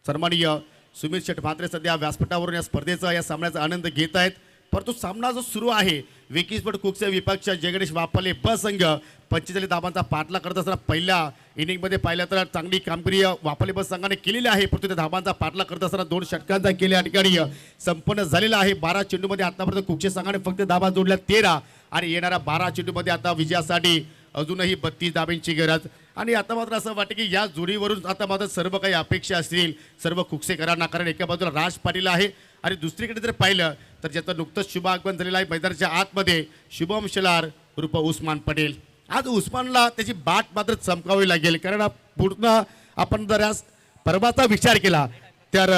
सन्माननीय सुमित शेठ म्हात्रे सध्या व्यासपीठावरून या स्पर्धेचा या सामन्याचा आनंद घेत आहेत. परंतु सामना जो सुरू आहे विकी स्पोर्ट कुकचे विपक्ष जयगणेश वापले ब संघ 45 धावांचा पाठला करत असताना पहिल्या इनिंगमध्ये पाहिलं तर चांगली कामगिरी वापले ब संघाने केलेली आहे, परंतु त्या धावांचा पाठला करत असताना 2 षटकांचा केल्या ठिकाणी संपन्न झालेला आहे. 12 चेंडूमध्ये आतापर्यंत कुकचे संघाने फक्त धावा जोडल्या 13 आणि येणाऱ्या 12 चेंडूमध्ये आता विजयासाठी अजूनही 32 धावांची गरज. आणि आता मात्र असं वाटतं की या जोडीवरून आता मात्र सर्व काही अपेक्षा असतील सर्व कुकसेकरांना, कारण एका बाजूला राज पाटील आहे आणि दुसरीकडे जर पाहिलं तर ज्याचं नुकतंच शुभ आगमन झालेलं आहे मैदानाच्या आतमध्ये शुभम शेलार उर्फ उस्मान पटेल. आज उस्मानला त्याची बाट मात्र चमकावी लागेल, कारण पूर्ण आपण जर आज परवाचा विचार केला तर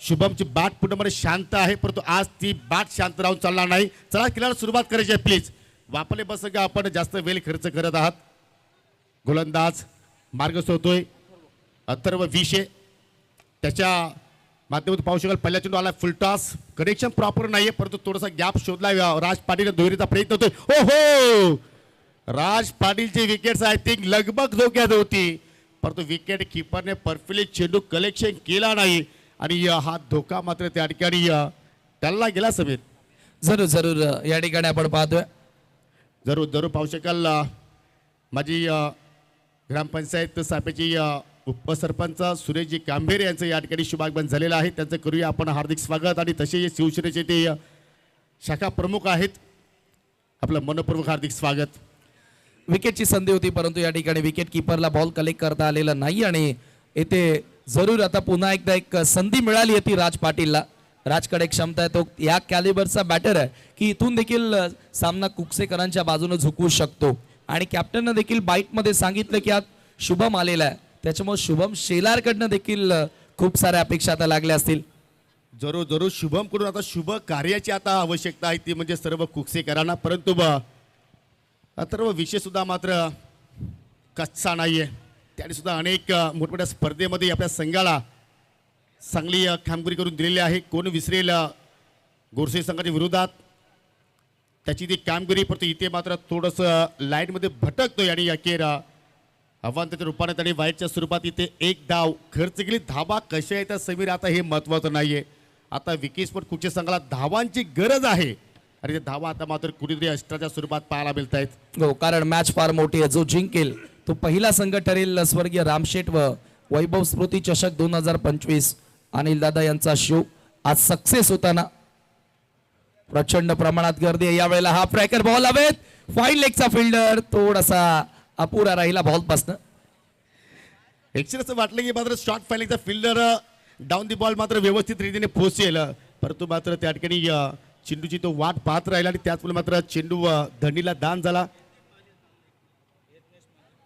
शुभमची बाट पूर्णपणे शांत आहे, परंतु आज ती बाट शांत राहून चालणार नाही. चला खेळायला सुरुवात करायची आहे प्लीज. वापले बसंग आपण जास्त वेळ खर्च करत आहात. गोलंदाज मार्ग सोडतोय अथर्व विषय, त्याच्या माध्यमातून पाहू शकाल पहिला चेंडू आला फुल टॉस. कनेक्शन प्रॉपर नाहीये, परंतु थोडासा गॅप शोधला राज पाटील दुहेरीचा प्रयत्न होतोय. हो हो राज पाटीलची विकेट्स आय थिंक लगभग धोक्यात होती, परंतु विकेट किपरने परफेक्टली चेंडू कलेक्शन केला नाही आणि हा धोका मात्र त्या ठिकाणी त्याला गेला. समीर जरूर जरूर या ठिकाणी आपण पाहतोय. जरूर जरूर पाहू शकाल माझी ग्रामपंचायत सापेची उपसरपंच सुरेशजी कांभेरे यांचं या ठिकाणी शुभागमन झालेलं आहे, त्यांचं करूया आपण हार्दिक स्वागत. आणि तसे शिवसेनेचे ते शाखा प्रमुख आहेत, आपलं मनपूर्वक हार्दिक स्वागत. विकेटची संधी होती, परंतु या ठिकाणी विकेट किपरला बॉल कलेक्ट करता आलेला नाही आणि येथे जरूर आता पुन्हा एकदा एक संधी मिळाली होती राज पाटीलला. राजकडे क्षमता आहे, तो या कॅलिबरचा बॅटर आहे की इथून देखील सामना कुकसेकरांच्या बाजूने झुकवू शकतो. आणि कॅप्टननं देखील बाईटमध्ये सांगितलं की आज शुभम आलेला आहे, त्याच्यामुळे शुभम शेलारकडनं देखील खूप साऱ्या अपेक्षा आता लागल्या असतील. जरूर जरूर शुभम कडून आता शुभ कार्याची आता आवश्यकता आहे, ती म्हणजे सर्व कुकसेकरांना. परंतु अथर्व विषय सुद्धा मात्र कच्चा नाहीये, त्याने सुद्धा अनेक मोठमोठ्या स्पर्धेमध्ये आपल्या संघाला चांगली कामगिरी करून दिलेली आहे. कोण विसरेल गोरसे संघाच्या विरोधात त्याची ती कामगिरी, परंतु इथे मात्र थोडंसं लाईनमध्ये भटकतोय आणि अखेर आव्हानाच्या रूपाने त्याने वाईटच्या स्वरूपात इथे एक धाव खर्च केली. धावा कशा येतात समीर आता हे महत्त्वाचं नाहीये, आता विकी स्पोर्ट कुकच्या संघाला धावांची गरज आहे आणि ते धावा आता मात्र कुठेतरी अष्टाच्या स्वरूपात पाहायला मिळत आहेत. हो, कारण मॅच फार मोठी आहे. जो जिंकेल तो पहिला संघ ठरेल स्वर्गीय रामशेठ व वैभव स्मृती चषक 2025. अनिल दादा यांचा शो आज सक्सेस होताना प्रचंड प्रमाणात गर्दी आहे. यावेळेला हा फ्रॅकर बॉल हवेत, फाईन लेगचा फिल्डर थोडासा अपुरा राहिला बॉल पासन. एक्चुअली असं वाटलं की मात्र शॉर्ट फायलिंगचा फिल्डर डाऊन दी बॉल मात्र व्यवस्थित रीतीने पोहोचेल, परंतु मात्र त्या ठिकाणी चेंडूची तो वाट पाहत राहिला आणि त्याचमुळे मात्र चेंडू धरणीला दान झाला.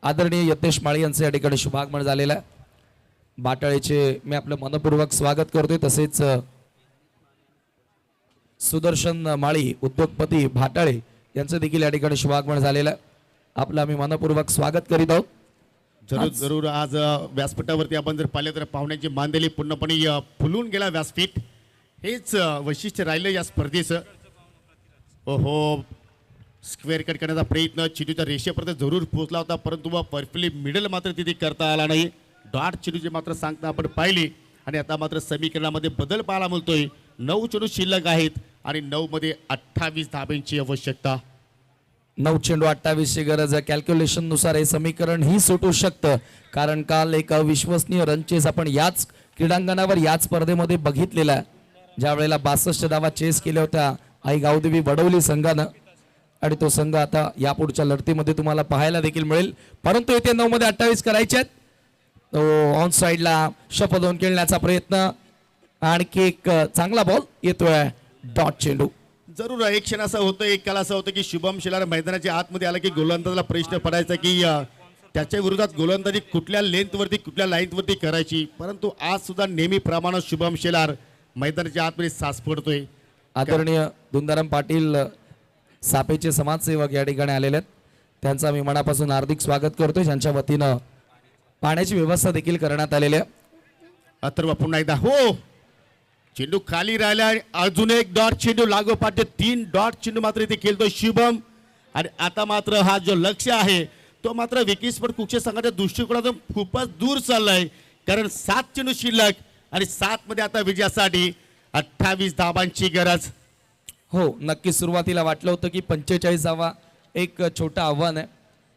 आदरणीय यज्ञेश माळी यांचे या ठिकाणी शुभागमन झालेलं आहे. बाटाळेचे मी आपलं मनपूर्वक स्वागत करतोय. तसेच सुदर्शन माळी उद्योगपती भाटाळे यांचं देखील या ठिकाणी शुभागमन झालेलं आहे. आपलं आम्ही मनपूर्वक स्वागत करीत आहोत. जरूर जरूर आज व्यासपीठावरती आपण जर पाहिले तर पाहुण्यांची मांदेली पूर्णपणे फुलून गेला व्यासपीठ. हेच वैशिष्ट्य राहिलं या स्पर्धेचं. ओहो, स्क्वेअर कट करण्याचा प्रयत्न चेंडूच्या रेषेपर्यंत जरूर पोहोचला होता, परंतु परफेक्टली मिडल मात्र तिथे करता आला नाही. डॉट चेंडूची मात्र सांगता आपण पाहिली आणि आता मात्र समीकरणामध्ये बदल पाहायला मिळतोय. 9 चेंडू शिल्लक आहेत आणि 9 मध्ये 28 धाब्यांची आवश्यकता. 9 चेंडू 28 ची गरज आहे. कॅल्क्युलेशन नुसार हे समीकरण ही सुटू शकतं, कारण काल एक अविश्वसनीय रन चेस आपण याच क्रीडांगणावर याच स्पर्धेमध्ये बघितलेला आहे, ज्या वेळेला 62 धावा चेस केल्या होत्या आई गावदेवी वडवली संघानं, आणि तो संघ आता यापुढच्या लढतीमध्ये तुम्हाला पाहायला देखील मिळेल. परंतु येथे 9 मध्ये 28 करायचे आहेत. ऑन साइडला शपथोन खेळण्याचा प्रयत्न, आणखी एक चांगला बॉल येतोय, डॉट चेंडू. जरूर एक क्षण असं होतं, एक काल असं होतं की शुभम शेलार मैदानाच्या आतमध्ये आला की गोलंदाजाला प्रश्न पडायचा की त्याच्या विरोधात गोलंदाजी कुठल्या लेंथवरती कुठल्या लाईनवरती करायची, परंतु आज सुद्धा नेहमीप्रमाणे शुभम शेलार मैदानाच्या आतमध्ये सास पडतोय. आदरणीय दुंदाराम पाटील सापेचे समाजसेवक या ठिकाणी आलेले आहेत. त्यांचं आम्ही मनापासून हार्दिक स्वागत करतोय. ज्यांच्या वतीनं पाण्याची व्यवस्था देखील करण्यात आलेली आहे. अथर्व पुन्हा एकदा हो, चेंडू खाली राहिला आणि अजून एक डॉट चेंडू लागोपाठ 3 डॉट चेंडू मात्र इथे खेळतोय शुभम. आणि आता मात्र हा जो लक्ष्य आहे तो मात्र विकी स्पोर्ट कुक्षे संघाच्या दृष्टिकोनातून खूपच दूर चाललाय, कारण 7 चेंडू शिल्लक आणि 7 मध्ये आता विजयासाठी 28 धाबांची गरज. हो, नक्की सुरुवातीला वाटलं होतं की 45 धावा एक छोटं आव्हान आहे,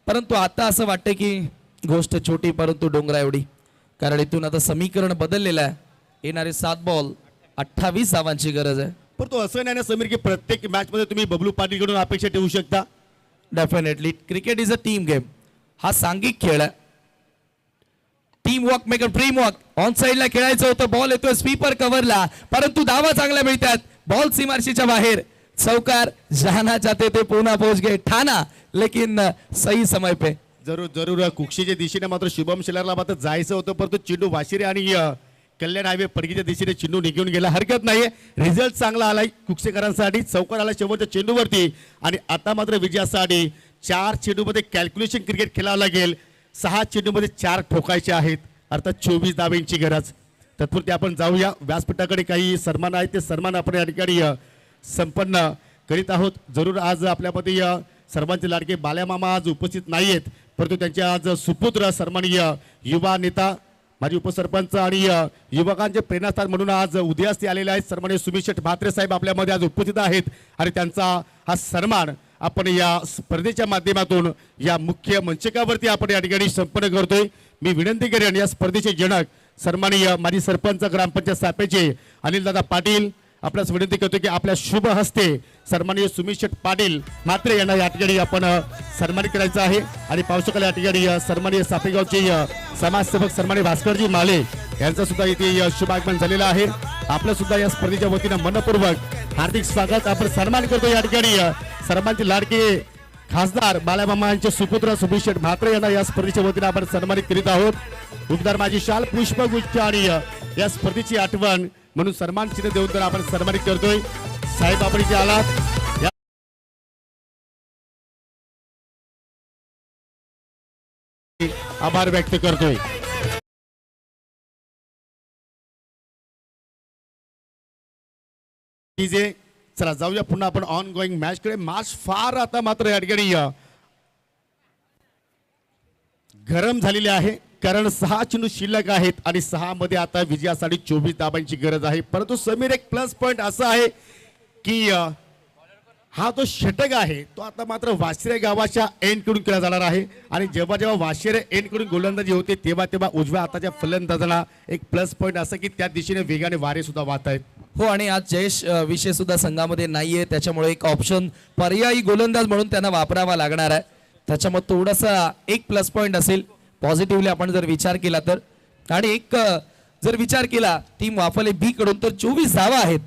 परंतु आता असं वाटतं की गोष्ट छोटी परंतु डोंगरा एवढी, कारण इथून आता समीकरण बदललेलं आहे. येणारे 7 बॉल 28 धावांची गरज आहे. परंतु असं नाही ना समीर की प्रत्येक मॅच मध्ये तुम्ही बबलू पाटीलकडून अपेक्षा ठेवू शकता. Definitely cricket is a team game. हा सांघिक खेळ आहे. Team walk maker dream walk. On साइडला खेळायचं होतं, बॉल येतोय स्वीपर कव्हरला, परंतु धावा चांगल्या मिळतात. बॉल सीमारेषेच्या बाहेर, चौकार जाना चाहते थे पुन्हा पहुंच गए ठाना, लेकिन सही समय पे. जरूर जरूर कुक्षीच्या दिशेने मात्र शुभम शेलारला मात्र जायचं होतं, परंतु चेंडू वाशिरे आणि कल्याण हायवे पडकीच्या दिशेने चेंडू निघून गेला. हरकत नाहीये, रिझल्ट चांगला आलाय कुक्षेकरांसाठी. चौकार आला शेवटच्या चेंडूवरती आणि आता मात्र विजयासाठी 4 चेंडूमध्ये कॅल्क्युलेशन क्रिकेट खेळावं लागेल. 6 चेंडूमध्ये 4 ठोकायचे आहेत, अर्थात 24 धाब्यांची गरज. तत्पुरती आपण जाऊया व्यासपीठाकडे. काही सन्मान आहेत, ते सन्मान आपण या ठिकाणी संपन्न करीत आहोत. जरूर आज आपल्यामध्ये सर्वांचे लाडके बाल्यामामा आज उपस्थित नाही आहेत, परंतु त्यांचे आज सुपुत्र सन्माननीय युवा नेता माजी उपसरपंच आणि युवकांचे प्रेरणास्थान म्हणून आज उदयास्ती आलेले आहेत सन्माननीय सुमित शेठ म्हात्रे साहेब आपल्यामध्ये आज उपस्थित आहेत, आणि त्यांचा हा सन्मान आपण या स्पर्धेच्या माध्यमातून या मुख्य मंचकावरती आपण या ठिकाणी संपन्न करतोय. मी विनंती करेन या स्पर्धेचे जनक सन्माननीय माजी सरपंच ग्रामपंचायत सापेचे अनिलदादा पाटील आपल्यास विनंती करतो की आपल्या शुभ हस्ते सन्माननीय सुमित शेठ पाटील म्हात्रे यांना या ठिकाणी आपण सन्मानित करायचं आहे. आणि पाहू शकाल या ठिकाणी सन्माननीय सापेगावचे समाजसेवक सन्माननीय भास्करजी माले यांचं सुद्धा इथे शुभागमन झालेलं आहे. आपलं सुद्धा या स्पर्धेच्या वतीनं मनपूर्वक हार्दिक स्वागत आपण सन्मान करतो. या ठिकाणी सर्वांचे लाडके खासदार बालामामा यांचे सुपुत्र सुमित शेठ म्हात्रे यांना या स्पर्धेच्या वतीनं आपण सन्मानित करीत आहोत. उद्गार माझी शाल पुष्पगुच्छ आणि या स्पर्धेची आठवण म्हणून सन्मान चिन्ह देऊन तर आपण सन्मानित करतोय. साहेब आपण इथे आलात, आभार व्यक्त करतोय. चला जाऊया पुन्हा आपण ऑन गोईंग मॅच कडे. मॅच फार आता मात्र या ठिकाणी गरम झालेली आहे, कारण 6 चेंडू शिल्लक आहेत आणि 6 मध्ये आता विजयासाठी 24 धाबांची गरज आहे. परंतु समीर एक प्लस पॉइंट असा आहे की हा जो षटक आहे तो आता मात्र वाशिरे गावाच्या एंड कडून केला जाणार आहे, आणि जेव्हा जेव्हा वाशिरे एंड कडून गोलंदाजी होते तेव्हा तेव्हा उजव्या हाताच्या फलंदाजांना एक प्लस पॉइंट असं की त्या दिशेने वेगाने वारे सुद्धा वाहत आहेत. हो, आणि आज जयेश विषय सुद्धा संघामध्ये नाहीये, त्याच्यामुळे एक ऑप्शन पर्यायी गोलंदाज म्हणून त्यांना वापरावा लागणार आहे. त्याच्यामुळे थोडासा एक प्लस पॉइंट असेल, पॉझिटिव्हली आपण जर विचार केला तर. आणि एक जर विचार केला टीम वाफले बी कडून तर 24 धावा आहेत.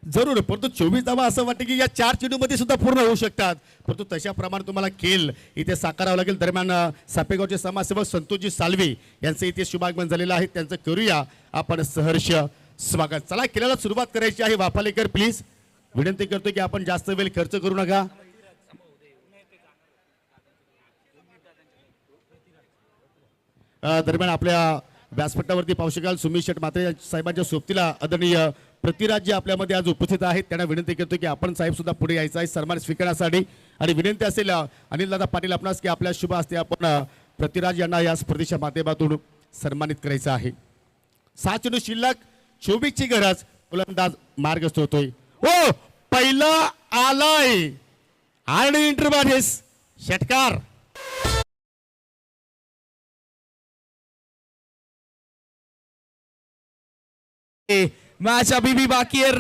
जरूर, परंतु 24 धावा असं वाटतं की या 4 चेंडूमध्ये सुद्धा पूर्ण होऊ शकतात, परंतु तशाप्रमाणे तुम्हाला खेळ इथे साकारावं लागेल. दरम्यान सापेगावचे समाजसेवक संतोषजी सालवे यांचं इथे शुभागमन झालेलं आहे, त्यांचं करूया आपण सहर्ष स्वागत. चला, खेळाला सुरुवात करायची आहे. वाफालेकर प्लीज विनंती करतो की आपण जास्त वेळ खर्च करू नका. दरम्यान आपल्या व्यासपीठावरती पाहू शकाल सुमित शेठ म्हात्रे साहेबांच्या सोबतीला आदरणीय प्रतिराज्य आपल्यामध्ये आज उपस्थित आहेत. त्यांना विनंती करतो की आपण साहेब सुद्धा पुढे यायचं आहे सन्मान स्वीकारण्यासाठी. आणि विनंती असेल अनिलदादा पाटील आपणास की आपल्या शुभ हस्ते आपण प्रतिराज यांना या स्पर्धेच्या माध्यमातून सन्मानित करायचं आहे. 6 चेंडू शिल्लक, 24 ची गरज, गोलंदाज मार्गस्थ होतोय. ओ, पहिला आलाय आणि इंटरबारेस षटकार. मॅच अभी भी बाकी आहे.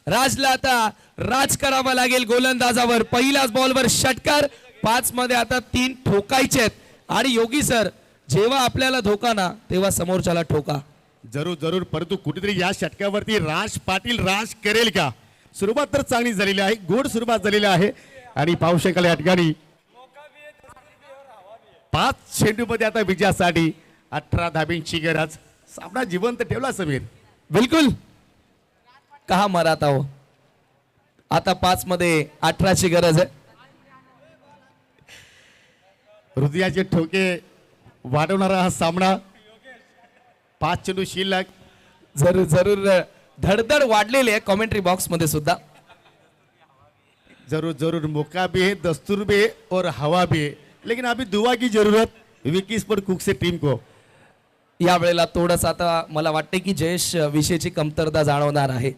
राजला आता राज करावा लागेल गोलंदाजावर. पहिल्याच बॉलवर षटकार. 5 मध्ये आता 3 ठोकायचे आहेत. आणि योगी सर, जेव्हा आपल्याला धोका ना तेव्हा समोरच्याला ठोका. जरूर जरूर, परंतु कुठेतरी या षटकावरती राज पाटील राज करेल का? सुरुवात तर चांगली झालेली आहे, गोड सुरुवात झालेली आहे. आणि पाहू शकाल या ठिकाणी 5 चेंडूमध्ये आता विजयासाठी 18 धाब्यांची गरज. सामना जिवंत ठेवला समीर. बिलकुल, कहा मराता हो. आता 5 मध्ये 18 ची गरज आहे. हृदयाचे ठोके वाढवणारा हा सामना. 5 चेंडू शिल्लक. जरूर जरूर धडधड वाढलेली आहे कॉमेंट्री बॉक्स मध्ये सुद्धा. जरूर जरूर, मौका भी है, दस्तूर भी है और हवा भी है, लेकिन अभी दुआ की जरूरत विकी स्पोर्ट कुक से टीम को. यावेळेला थोडंसं आता मला वाटते की जयेश विषयीची कमतरता जाणवणार आहे,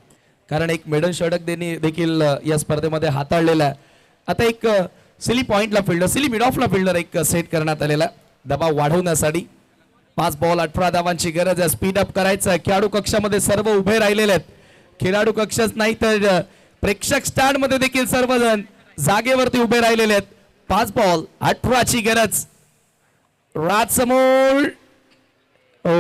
कारण एक मेडल षटक देखील या स्पर्धेमध्ये हाताळलेला आहे. आता एक सिली पॉइंटला फिल्डर, सिली मिड ऑफला फिल्डर एक सेट करण्यात आलेला दबाव वाढवण्यासाठी. 5 बॉल 18 धावांची गरज आहे. स्पीड अप करायचं. खेळाडू कक्षामध्ये सर्व उभे राहिलेले आहेत. खेळाडू कक्षच नाही तर प्रेक्षक स्टँड मध्ये देखील सर्वजण जागेवरती उभे राहिलेले आहेत. 5 बॉल 18 ची गरज. राज समोर. ओ,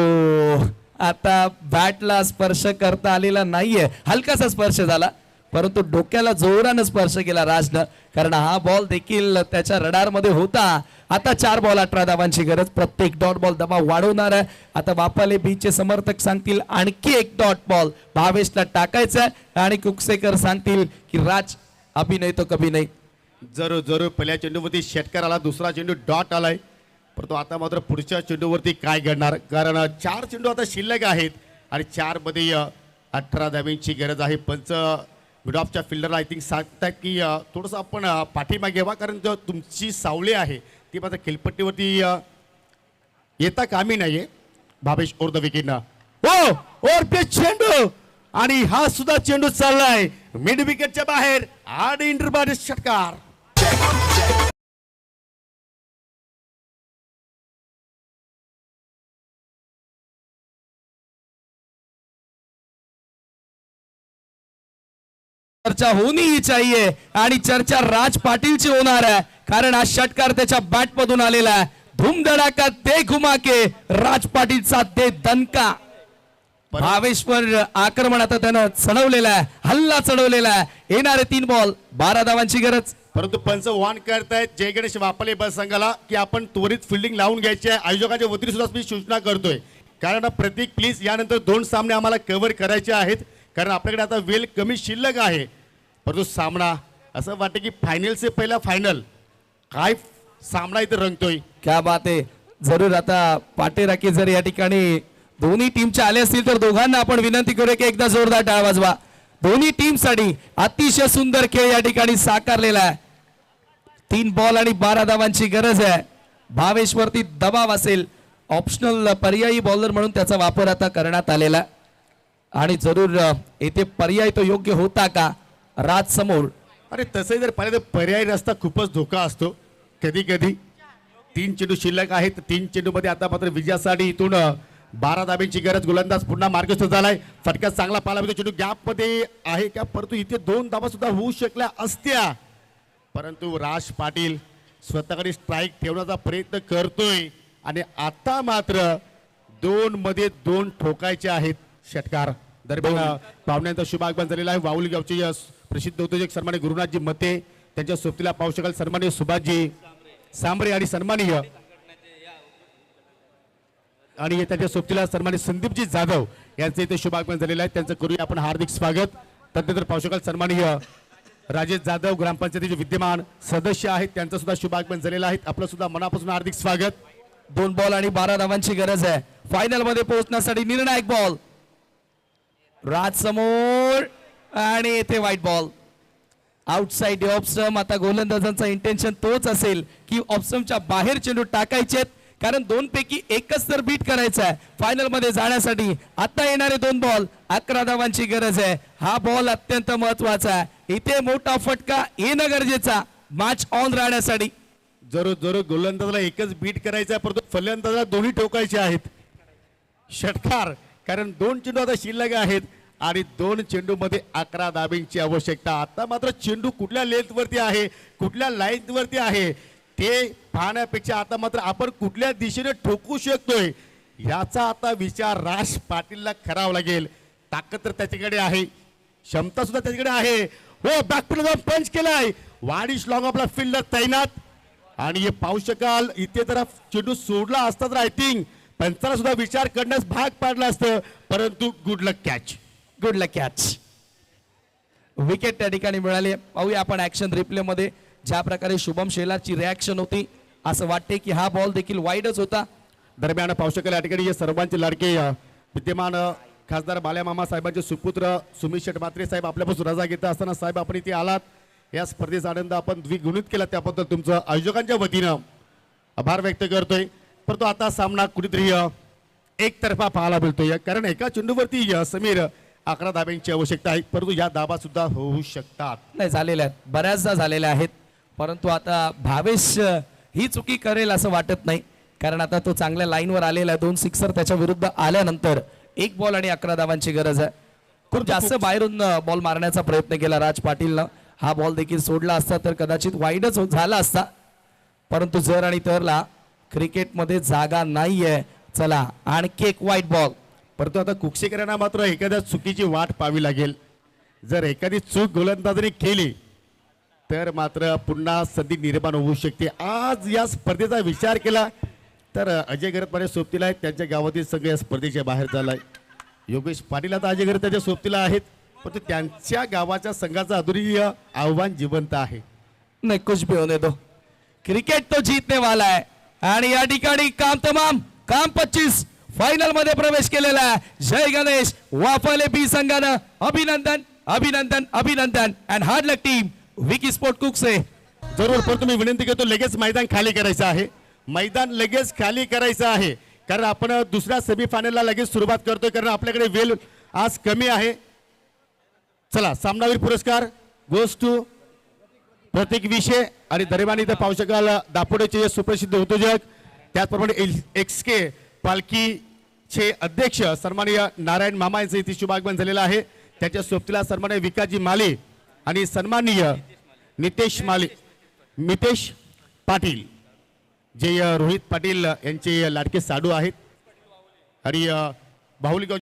आता बॅटला स्पर्श करता आलेला नाहीये. हलकासा स्पर्श झाला, परंतु डोक्याला जोरानं स्पर्श केला राजनं, कारण हा बॉल देखील त्याच्या रडार मध्ये होता. आता 4 बॉल 18 धावांची गरज. प्रत्येक डॉट बॉल दबाव वाढवणार आहे. आता वापाले बीचे समर्थक सांगतील आणखी एक डॉट बॉल भावेशला टाकायचा आहे, आणि कुकसेकर सांगतील की राज अभी नाही तो कभी नाही. जरूर जरूर, पहिल्या चेंडूवरती षटकार आला, दुसरा चेंडू डॉट आलाय, परंतु आता मात्र पुढच्या चेंडूवरती काय घडणार, कारण 4 चेंडू आता शिल्लक आहेत आणि 4 मध्ये 18 धाब्यांची गरज आहे. पंच मिड ऑफच्या फिल्डरला आय थिंक सांगतात की थोडंसं आपण पाठीमागे घ्यावा, कारण जो तुमची सावली आहे ती मात्र खेळपट्टीवरती येता कामी नाहीये. भावेश ओर द विकेटनं. ओ, ओर पे चेंडू, आणि हा सुद्धा चेंडू चाललाय मिड विकेटच्या बाहेर आणि इंटरबारेस षटकार. चर्चा होनी चाहिए, आणि चर्चा राज पाटीलची होणार आहे, कारण हा षटकार त्याच्या बॅट मधून आलेला आहे. धूमधडाका दे घुमा के राज पाटीलचा दे दणका. भावेश्वर आक्रमण आता त्यानं चढवलेला आहे, हल्ला चढवलेला आहे. येणारे 3 बॉल 12 धावांची गरज. परंतु पंच वान करतायत जय गणेश वापाले बस संघाला की आपण त्वरित फिल्डिंग लावून घ्यायची आहे. आयोजकाच्या वतीने सुद्धा मी सूचना करतोय, कारण प्रतीक प्लीज यानंतर 2 सामने आम्हाला कव्हर करायचे आहेत, कारण आपल्याकडे आता वेळ कमी शिल्लक आहे. परंतु सामना असं वाटतं की फायनल से पहिला फायनल काय सामना इथे रंगतोय. क्या बात आहे. जरूर आता पाटेराकी जर या ठिकाणी दोन्ही टीमचे आले असतील तर दोघांना आपण विनंती करूया की एकदा जोरदार टाळ वाजवा. दोन्ही टीमसाठी अतिशय सुंदर खेळ या ठिकाणी साकारलेला आहे. 3 बॉल आणि 12 धावांची गरज आहे. भावेशवरती दबाव असेल, ऑप्शनल पर्यायी बॉलर म्हणून त्याचा वापर आता करण्यात आलेला, आणि जरूर येथे पर्याय तो योग्य होता का राज समोर. अरे तसंही जर पाहिलं तर पर्यायी रस्ता खूपच धोका असतो कधी कधी. 3 चेंडू शिल्लक आहेत. 3 चेंडू मध्ये आता मात्र विजयासाठी इथून 12 धाब्यांची गरज. गोलंदाज पुन्हा मार्गस्थ झालाय. फटका चांगला पाला, चेंडू गॅप मध्ये आहे का, परंतु इथे 2 धाबा सुद्धा होऊ शकल्या असत्या, परंतु राज पाटील स्वतःकडे स्ट्राईक ठेवण्याचा प्रयत्न करतोय आणि आता मात्र 2 मध्ये 2 ठोकायचे आहेत षटकार. दरम्यान पाहुण्यांचा शुभ आगमन झालेला आहे. वाऊली गावचे या प्रसिद्ध उद्योजक सन्माननीय गुरुनाथजी मते, त्यांच्या सोबतीला पाहू शकाल सन्माननीय सुभाषजी सांबरे आणि सन्माननीय आणि त्याच्या सोबतीला सन्माननीय संदीपजी जाधव यांचे इथे शुभ आगमन झालेलं आहे. त्यांचं करूया आपण हार्दिक स्वागत. त्यानंतर पाहू शकाल सन्माननीय राजेश जाधव ग्रामपंचायतीचे विद्यमान सदस्य आहेत, त्यांचं सुद्धा शुभ आगमन झालेलं आहे. आपलं सुद्धा मनापासून हार्दिक स्वागत. 2 बॉल आणि 12 धावांची गरज आहे फायनल मध्ये पोहोचण्यासाठी. निर्णायक बॉल राज समोर आणि येथे व्हाईट बॉल आउटसाइड ऑफस्टम. आता गोलंदाजांचा इंटेन्शन तोच असेल की ऑफस्टमच्या बाहेर चेंडू टाकायचे, कारण 2 पैकी एकच तर बीट करायचा आहे फायनल मध्ये जाण्यासाठी. आता येणारे 2 बॉल 11 धावांची गरज आहे. हा बॉल अत्यंत महत्वाचा आहे. इथे मोठा फटका येणं गरजेचा मॅच ऑन राहण्यासाठी. जरूर गोलंदाजाला एकच बीट करायचा आहे, परंतु फलंदाजाला दोन्ही ठोकायचे आहेत षटकार, कारण 2 चेंडू आता शिल्लक आहेत आणि 2 चेंडू मध्ये 11 धाब्यांची आवश्यकता. आता मात्र चेंडू कुठल्या लेंथ वरती आहे, कुठल्या लाईन वरती आहे ते पाहण्यापेक्षा आता मात्र आपण कुठल्या दिशेने ठोकू शकतोय याचा आता विचार राज पाटीलला करावा लागेल. ताकद तर त्याच्याकडे आहे, क्षमता सुद्धा त्याच्याकडे आहे. हो, बॅकफुट जाऊन पंच केलाय. वाडिश लॉंग आपला फिल्डर तैनात आणि हे पाहू शकाल इथे जरा चेंडू सोडला असता तर आय थिंक पंचाला सुद्धा विचार करण्यास भाग पाडला असतं, परंतु गुड लक कॅच. गुड लक कॅच. विकेट त्या ठिकाणी मिळाली. पाहूया आपण ऍक्शन रिप्ले मध्ये ज्या प्रकारे शुभम शेलारची रिॲक्शन होती. असं वाटते की हा बॉल देखील वाईडच होता. दरम्यान पाहू शकाल या ठिकाणी हे सर्वांचे लाडके विद्यमान खासदार बाल्या मामा साहेबांचे सुपुत्र सुमित शेठ म्हात्रे साहेब आपल्यापासून रजा घेत असताना साहेब आपण इथे आलात, या स्पर्धेचा आनंद आपण द्विगुणित केला त्याबद्दल तुमचं आयोजकांच्या वतीनं आभार व्यक्त करतोय. परंतु आता सामना कुठेतरी एकतर्फा पाहायला मिळतोय, कारण एका चेंडूवरती समीर 11 धाब्यांची आवश्यकता आहे, परंतु या धाबा सुद्धा होऊ शकतात. नाही झालेल्या आहेत, बऱ्याचदा झालेल्या आहेत, परंतु आता भावेश ही चुकी करेल असं वाटत नाही, कारण आता तो चांगल्या लाईनवर आलेला आहे. 2 सिक्सर त्याच्या विरुद्ध आल्यानंतर 1 बॉल आणि 11 धावांची गरज आहे. खूप जास्त बाहेरून बॉल मारण्याचा प्रयत्न केला राज पाटीलनं. हा बॉल देखील सोडला असता तर कदाचित वाईडच झाला असता, परंतु जर आणि तरला क्रिकेटमध्ये जागा नाहीये. चला आणखी एक वाईट बॉल. परंतु आता कुक्षेकरांना मात्र एखाद्या चुकीची वाट पाहावी लागेल. जर एखादी चूक गोलंदाजाने केली तर मात्र पुन्हा संधी निर्माण होऊ शकते. आज या स्पर्धेचा विचार केला तर अजय गरतमाने सोबतीला आहेत, त्यांच्या गावातील संघ या स्पर्धेच्या बाहेर झालाय. योगेश पाटील आता अजय गरत त्याच्या सोबतीला आहेत, परंतु त्यांच्या गावाच्या संघाचं अधुरीय आव्हान जिवंत आहे. नाही कुछ भी होने दो, क्रिकेट तो जीतने वाला है. आणि या ठिकाणी काम तमाम, काम 25 फायनल मध्ये प्रवेश केलेला आहे. जय गणेश वाफले बी संघानं अभिनंदन अभिनंदन अभिनंदन and hard luck team Vicky sport कुकसे. जरूर, पण तुम्ही विनंती करतो लगेच मैदान खाली करायचं आहे. मैदान लगेच खाली करायचं आहे, कारण आपण दुसऱ्या सेमीफायनलला लगेच सुरुवात करतोय, कारण आपल्याकडे वेळ आज कमी आहे. चला, सामनावीर पुरस्कार गोस टू प्रतीक विषय आणि दरम्यान इथं पाहू शकाल दापोडेचे सुप्रसिद्ध उद्योजक, त्याचप्रमाणे XK पालखीचे अध्यक्ष सन्माननीय नारायण मामा यांचं इथे शुभागमन झालेलं आहे. त्याच्या सोबतीला सन्माननीय विकाजी माले आणि सन्माननीय मितेश पाटील, जे रोहित पाटील यांचे लाडके साडू आहेत आणि बाहुली